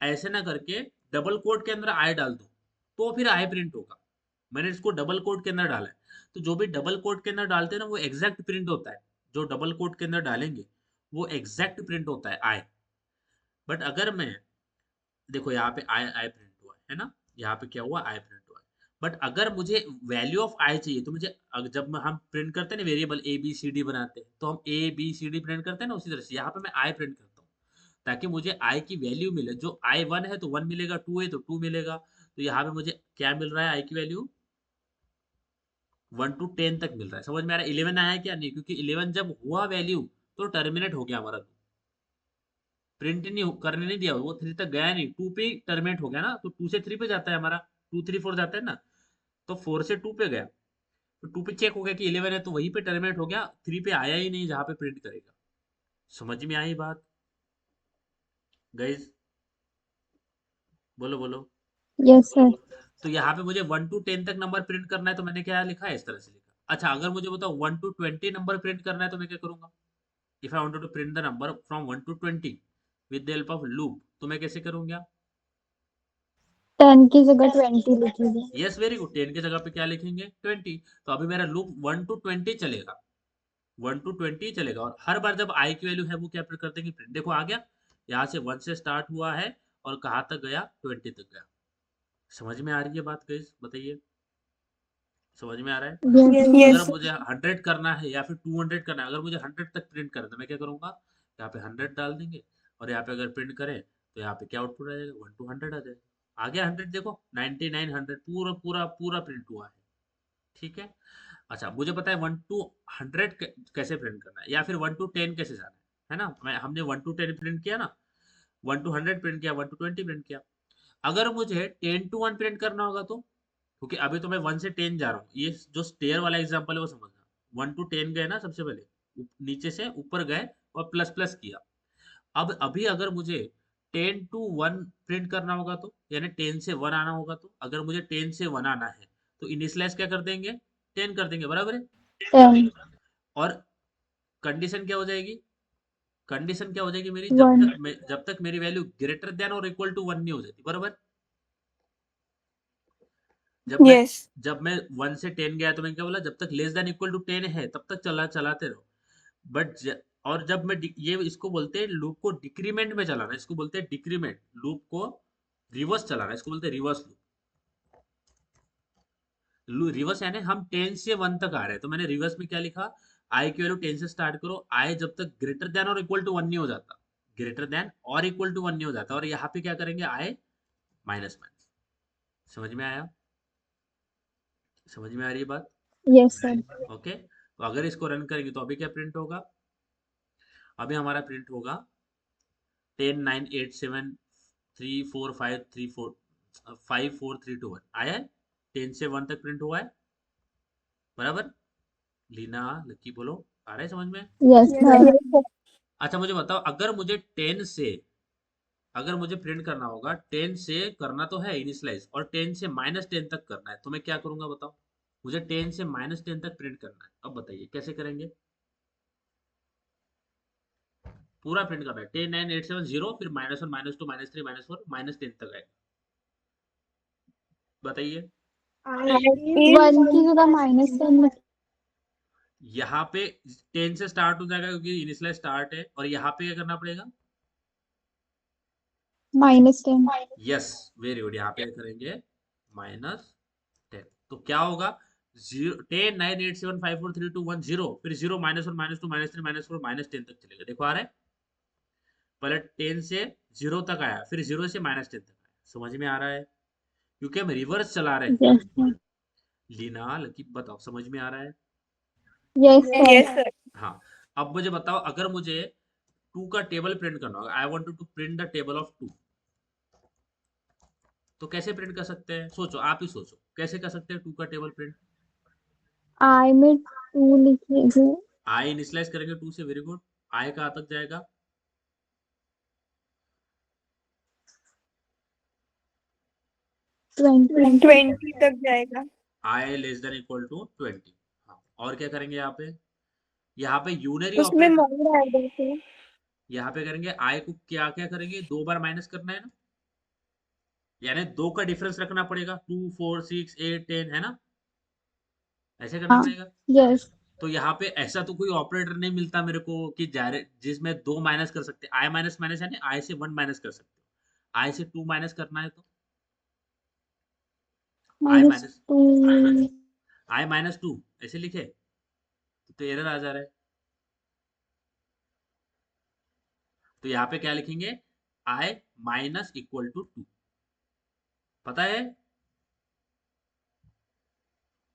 ऐसे ना करके डबल कोट के अंदर आई डाल दूं तो फिर आई प्रिंट होगा। मैंने इसको डबल कोट के अंदर डाला है, तो जो भी डबल कोट के अंदर डालते हैं ना वो एग्जैक्ट प्रिंट होता है। जो डबल कोट के अंदर डालेंगे वो एग्जैक्ट प्रिंट होता है आई। बट अगर मैं, देखो यहाँ पे आई आई प्रिंट हुआ है ना, यहाँ पे क्या हुआ, आई प्रिंट हुआ है। बट अगर मुझे वैल्यू ऑफ आई चाहिए तो मुझे जब हम प्रिंट करते हैं ना variable A B C D बनाते हैं, तो हम A B C D print करते हैं ना, उसी तरह से यहाँ पे मैं आई प्रिंट करता हूँ ताकि मुझे आई की वैल्यू मिले। जो आई 1 है तो 1 मिलेगा, 2 है तो 2 मिलेगा। तो यहाँ पे मुझे क्या मिल रहा है, आई की वैल्यू 1 टू 10 तक मिल रहा है। समझ में आ रहा है? 11 आया क्या? नहीं, क्योंकि 11 जब हुआ वैल्यू तो टर्मिनेट हो गया हमारा, प्रिंट नहीं करने नहीं दिया, वो 3 तक गया नहीं, 2 पे टर्मिनेट हो गया ना, तो 2 से 3 पे जाता है हमारा, 2 3 4 जाता है ना, तो 4 से 2 पे गया, तो 2 पे चेक हो गया कि 11 है तो वहीं पे टर्मिनेट हो गया, 3 पे आया ही नहीं जहाँ पे प्रिंट करेगा। समझ में आई बात गाइज? बोलो बोलो। Yes, sir. तो यहाँ पे मुझे 1 टू 10 तक नंबर प्रिंट करना है, तो मैंने क्या लिखा है, इस तरह से लिखा। अच्छा, अगर मुझे बताओ 1 टू 20 नंबर प्रिंट करना है तो मैं क्या करूंगा? If I wanted to print the number from 1 to 20 with the help of loop, तो मैं कैसे करूंगा? 10 की जगह 20 लिखिए। यस, वेरी गुड, 10 की जगह पे क्या लिखेंगे, 20। तो अभी मेरा लूप 1 टू 20 चलेगा, 1 टू 20 चलेगा, और हर बार जब आई की वैल्यू है वो क्या प्रिंट कर देंगे, प्रिंट। देखो आ गया, यहाँ से 1 से स्टार्ट हुआ है और कहाँ तक गया, 20 तक गया। समझ में आ रही है बात गाइस? बताइए, समझ में आ रहा है? Yes, अगर यस। sir. मुझे 100 करना है या फिर 200 करना है, अगर मुझे 100 तक प्रिंट करना है तो मैं क्या करूंगा, यहाँ पे 100 डाल देंगे, और यहाँ पे अगर प्रिंट करें तो यहाँ पे क्या आउटपुट आ जाएगा, 1 टू 100 आ जाएगा। आ गया 100, देखो 99 100 पूरा पूरा पूरा प्रिंट हुआ है। ठीक है। अच्छा, मुझे पता है 1 टू 100 कैसे प्रिंट करना है, या फिर 1 टू 10 कैसे जाना है ना। हमने 1 टू 10 प्रिंट किया ना, 1 टू 100 प्रिंट किया, 1 टू 20 प्रिंट किया। अगर मुझे 10 टू 1 प्रिंट करना होगा तो, क्योंकि अभी तो मैं 1 से 10 जा रहा हूँ, ये जो स्टेयर वाला एग्जांपल है वो समझना। 1 टू 10 गए ना सबसे पहले, नीचे से ऊपर गए और प्लस प्लस किया। अब अभी अगर मुझे 10 टू 1 प्रिंट करना होगा तो, यानी 10 से 1 आना होगा, तो अगर मुझे 10 से 1 आना है तो इनिशियलाइज क्या कर देंगे, 10 कर देंगे, बराबर है। 10, और कंडीशन क्या हो जाएगी, कंडीशन क्या हो जाएगी मेरी, 1. जब तक मेरी वैल्यू ग्रेटर देन और इक्वल टू 1 नहीं हो जाती, बराबर। जब मैं यस। जब मैं 1 से 10 गया तो मैं क्या बोला, जब तक लेस देन इक्वल टू 10 है तब तक चलाते रहो। और जब मैं ये इसको बोलते हैं लूप को डिक्रीमेंट में चलाना, इसको बोलते हैं डिक्रीमेंट, लूप को रिवर्स चलाना, इसको बोलते हैं रिवर्स लूप। रिवर्स यानी हम 10 से 1 तक आ रहे हैं, तो मैंने रिवर्स में क्या लिखा, आई की वैल्यू 10 से स्टार्ट करो, आई जब तक ग्रेटर देन और इक्वल टू 1 नहीं हो जाता, ग्रेटर देन और इक्वल टू 1 नहीं हो जाता, और यहाँ पे क्या करेंगे, आई माइनस माइनस। समझ में आया? समझ में आ रही है बात? Yes, sir. ओके, तो अगर इसको रन करेंगे तो अभी क्या प्रिंट होगा, अभी हमारा प्रिंट होगा 10 9 8 7 3 4 5 3 4 5 4 3 2 1 आया है, 10 से 1 तक प्रिंट हुआ है, बराबर। लीना, लकी, बोलो, आ रहा है समझ में? Yes, sir. यस। अच्छा, मुझे बताओ, अगर मुझे 10 से, अगर मुझे प्रिंट करना होगा 10 से, करना तो है इनिशियलाइज, और 10 से -10 तक करना है, तो मैं क्या करूंगा बताओ। मुझे 10 से -10 तक प्रिंट करना है, अब बताइए कैसे करेंगे। पूरा प्रिंट करना है, 10 9 8 7 0, फिर -1 -2 -3 -4 -10 तक आएगा, बताइए। आई 1 की जगह -10 लिखिए. यहाँ पे 10 से स्टार्ट हो जाएगा क्योंकि इनिशियल स्टार्ट है, और यहाँ पे क्या करना पड़ेगा, -10. यस, वेरी गुड, यहाँ पे करेंगे -10। तो क्या होगा, 0 10 9 8 7 5 4 3 2 1 0, फिर 0 -1 -2 -3 -4 -10 तक चलेगा। देखो आ रहा है, पहले 10 से 0 तक आया, फिर 0 से -10 तक आया। समझ में आ रहा है? क्योंकि हम रिवर्स चला रहे हैं। Yes, sir. लीना, लकी, बताओ समझ में आ रहा है? Yes, sir. Yes sir. हाँ। अब मुझे बताओ, अगर मुझे 2 का टेबल प्रिंट करना होगा, I want to print the table of 2, तो कैसे प्रिंट कर सकते हैं? सोचो, आप ही सोचो, कैसे कर सकते हैं 2 का टेबल प्रिंट? I में 2 लिखेंगे। आई इनिशियलाइज करेंगे 2 से, वेरी गुड। आई कहाँ तक जाएगा? 20 20 तक जाएगा। आई लेस देन इक्वल टू 20। हाँ, और क्या करेंगे यहाँ पे? यहाँ पे यूनरी उसमें ऑपरेटर, मोड आएगा फिर। यहाँ पे करेंगे आई को क्या क्या करेंगे, 2 बार माइनस करना है ना, यानी 2 का डिफरेंस रखना पड़ेगा, 2 4 6 8 10, है ना? ऐसे करना हाँ, पड़ेगा। यस, तो यहाँ पे ऐसा तो कोई ऑपरेटर नहीं मिलता मेरे को कि जिसमें 2 माइनस कर सकते, आई माइनस माइनस यानी आई से 1 माइनस कर सकते हो, आई से 2 माइनस करना है तो आई माइनस, -2। आई माइनस 2 ऐसे लिखे तो एरर आ जा रहा है। तो यहाँ पे क्या लिखेंगे? आई माइनस इक्वल टू 2, पता है?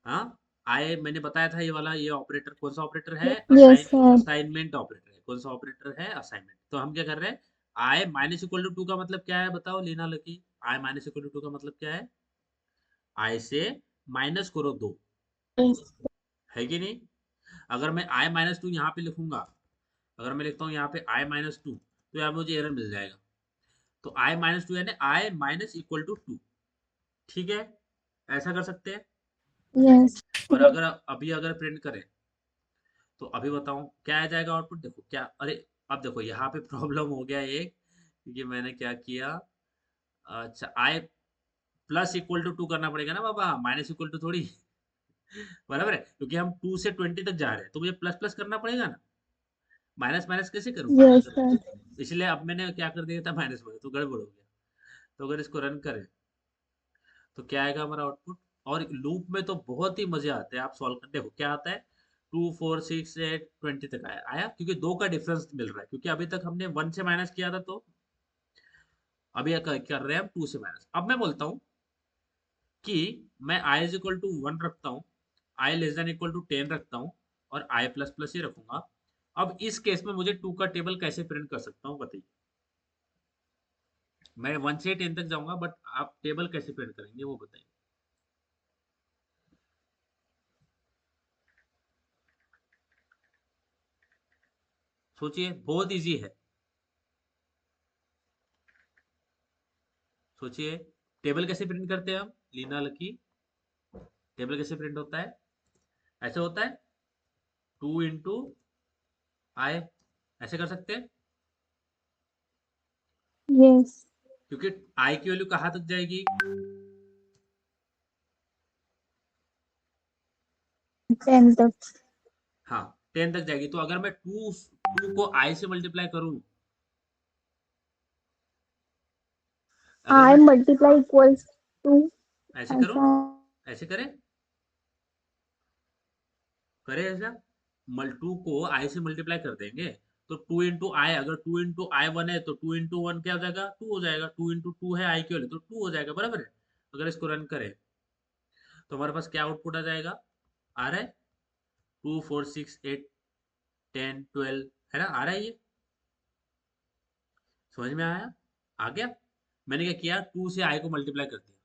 हाँ, आई मैंने बताया था, ये वाला ये ऑपरेटर कौन सा ऑपरेटर है? Yes sir. असाइनमेंट ऑपरेटर है। कौन सा ऑपरेटर है? असाइनमेंट। तो हम क्या कर रहे हैं? आई माइनस इक्वल टू 2 का मतलब क्या है बताओ Leena Lucky? I minus equal to 2 का मतलब क्या है? आई से माइनस करो 2, है कि नहीं? अगर मैं आई माइनस 2 यहाँ पे लिखूंगा, अगर मैं लिखता हूँ यहाँ पे आई माइनस 2, तो यहाँ मुझे एरर मिल जाएगा। तो आई माइनस 2 यानी आई माइनस इक्वल टू 2, ठीक है? ऐसा कर सकते हैं। यस, और अगर अभी अगर प्रिंट करें तो अभी बताऊं क्या आ जाएगा आउटपुट? देखो क्या, अरे अब देखो यहाँ पे प्रॉब्लम हो गया एक, क्योंकि मैंने क्या किया, अच्छा आई प्लस इक्वल टू 2 करना पड़ेगा ना बाबा, माइनस इक्वल टू थोड़ी। बराबर है, क्योंकि हम 2 से 20 तक जा रहे हैं तो मुझे प्लस प्लस करना पड़ेगा ना, माइनस माइनस कैसे करूँ? Yes sir. इसलिए अब मैंने क्या कर दिया था, माइनस में, तो गड़बड़ हो गया। तो अगर इसको रन करें तो क्या आएगा हमारा आउटपुट? और लूप में तो बहुत ही मजे आते हैं, आप सॉल्व कर देखो क्या आता है। 2 4 6 8 20 तक आया आया, क्योंकि 2 का डिफरेंस मिल रहा है, क्योंकि अभी तक हमने 1 से माइनस किया था, तो अभी कर रहे हैं हम 2 से माइनस। अब मैं बोलता हूँ कि मैं आई इज इक्वल टू 1 रखता हूँ, आई लेस देन इक्वल टू 10 रखता हूँ, और आई प्लस प्लस ही रखूंगा। अब इस केस में मुझे 2 का टेबल कैसे प्रिंट कर सकता हूँ बताइए? मैं 1 से 10 तक जाऊंगा, बट आप टेबल कैसे प्रिंट करेंगे वो बताइए? सोचिए, बहुत इजी है, सोचिए। टेबल कैसे प्रिंट करते हैं हम लीना लकी? टेबल कैसे प्रिंट होता है? ऐसे होता है, 2 इंटू आई, ऐसे कर सकते हैं, यस, क्योंकि आई की वैल्यू कहाँ तक जाएगी? 10 तक। हाँ, 10 तक जाएगी। तो अगर मैं 2 को आई से मल्टीप्लाई करूं, अगर I मैं मल्टीप्लाई इक्वल्स टू ऐसे करूं, ऐसा। ऐसे करें, करें ऐसा, मल 2 को आई से मल्टीप्लाई कर देंगे, तो 2 इंटू आई, अगर 2 इंटू आई 1 है तो 2 इंटू 1 क्या हो जाएगा? 2 हो जाएगा। 2 इंटू 2 है आई की वैल्यू, तो 2 हो जाएगा, बराबर है? अगर इसको रन करें तो हमारे पास क्या आउटपुट आ जाएगा? आ रहा है 2 4 6 8 10 12, है ना? आ रहा है ये, समझ में आया? आ गया? मैंने क्या किया, 2 से आई को मल्टीप्लाई कर दिया।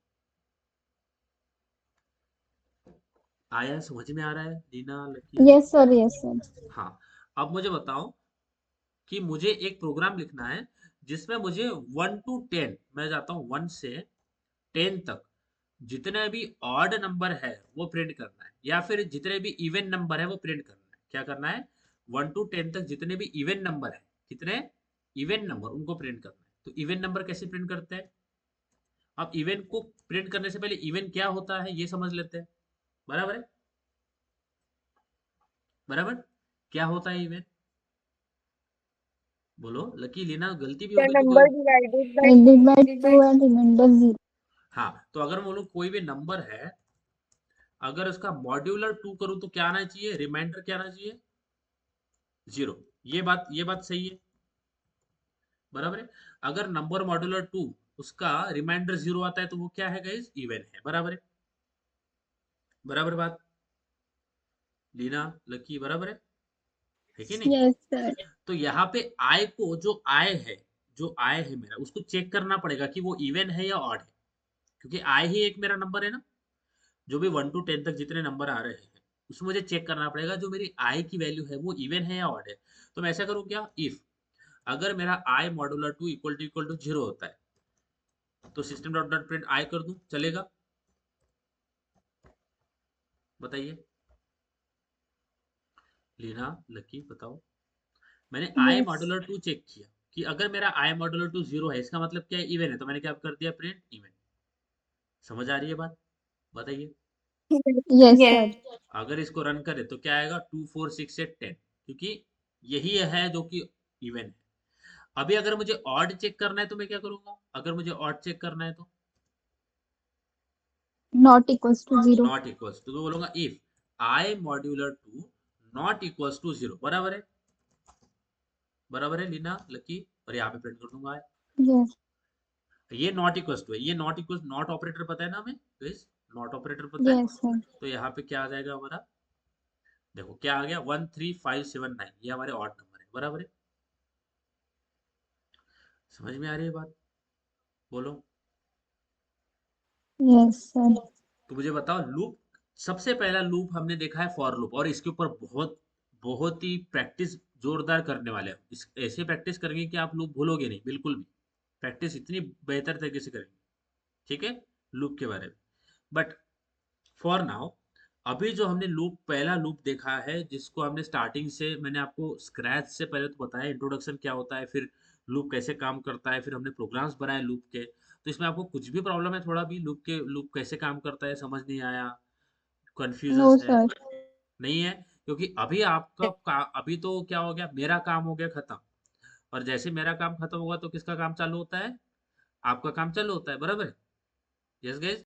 आया? समझ में आ रहा है Leena Lucky? Yes sir, yes sir. हाँ। अब मुझे बताओ कि मुझे एक प्रोग्राम लिखना है जिसमें मुझे 1 टू 10, मैं जाता हूँ 1 से 10 तक, जितने भी ऑड नंबर है वो प्रिंट करना है, या फिर जितने भी इवन नंबर है वो प्रिंट करना है। क्या करना है? 1 टू 10 तक जितने भी इवन नंबर है, कितने इवन नंबर, उनको प्रिंट करना है। तो इवन नंबर कैसे प्रिंट करते हैं? अब इवन को प्रिंट करने से पहले इवन क्या होता है ये समझ लेते हैं, बराबर है? बराबर, क्या होता है इवन? बोलो लकी, लेना गलती भी द होगी तो कोई। Number divided by divided by 2 and reminder 0। हाँ, तो अगर बोलो कोई भी नंबर है, अगर उसका मॉड्यूलर 2 करूं तो क्या आना चाहिए? रिमाइंडर क्या आना चाहिए? 0। ये बात सही है, बराबर है? अगर नंबर मॉड्यूलर 2 उसका रिमाइंडर 0 आता है तो वो क्या है गाइस? इवन है, बराबर है? बराबर बात लीना लकी, बराबर है कि नहीं? Yes sir. तो यहाँ पे आई को, जो आई है, जो आई है मेरा, उसको चेक करना पड़ेगा कि वो इवन है या ऑड है। क्योंकि आई ही एक मेरा नंबर है ना। जो भी 1 to 10 तक जितने नंबर आ रहे हैं उसमें मुझे चेक करना पड़ेगा जो मेरी आई की वैल्यू है वो इवन है या ऑड है। तो मैं ऐसा करूँ क्या, इफ अगर मेरा आई मॉडुलर 2 इक्वल टू 0 होता है तो system dot dot print I कर दूं, चलेगा? बताइए लीना, लकी बताओ। मैंने आई Yes. मॉडुलर 2 चेक किया कि अगर मेरा आई मॉडुलर 2 0 है इसका मतलब क्या है, इवन है, तो मैंने क्या कर दिया, प्रिंट इवन। समझ आ रही है बात? बताइए। Yes, Yes. sir. अगर इसको रन करें तो क्या आएगा, 2 4 6 8 10, क्योंकि यही है जो कि इवन है। अभी अगर मुझे ऑड चेक करना है तो मैं क्या करूंगा, अगर मुझे ऑड चेक करना है तो Not equals to 0. Not equals to, तो बोलूंगा if I modular 2 not equals to 0, बराबर है? बराबर है लीना, लकी? और यहाँ पे प्रिंट कर दूंगा I। Yes. ये नॉट इक्वल्स टू है, ये नॉट इक्वल्स, नॉट ऑपरेटर पता है ना हमें गाइस? नॉट ऑपरेटर पता है? Yes, sir. तो यहाँ पे क्या आ जाएगा हमारा, देखो क्या आ गया, 13579, ये हमारे ऑड नंबर है, बराबर है? समझ में आ रही है बात? बोलो। Yes, sir. तो मुझे बताओ, लूप, सबसे पहला लूप हमने देखा है फॉर लूप, और इसके ऊपर बहुत बहुत ही प्रैक्टिस जोरदार करने वाले हैं। ऐसे प्रैक्टिस करेंगे कि आप लूप भूलोगे नहीं बिल्कुल भी। प्रैक्टिस इतनी बेहतर तरीके से करेंगे, ठीक है, लूप के बारे में। बट फॉर नाउ, अभी जो हमने लूप, पहला लूप देखा है जिसको हमने स्टार्टिंग से, मैंने आपको स्क्रैच से पहले तो बताया इंट्रोडक्शन क्या होता है, फिर लूप कैसे काम करता है, फिर हमने प्रोग्राम्स बनाए लूप के। तो इसमें आपको कुछ भी प्रॉब्लम है, थोड़ा भी लूप के, लूप कैसे काम करता है समझ नहीं आया, No, कंफ्यूजन है? sir. नहीं है? क्योंकि अभी अभी तो क्या हो गया, मेरा काम हो गया खत्म। और जैसे मेरा काम खत्म होगा तो किसका काम चालू होता है, आपका काम चालू होता है, बराबर? Yes guys.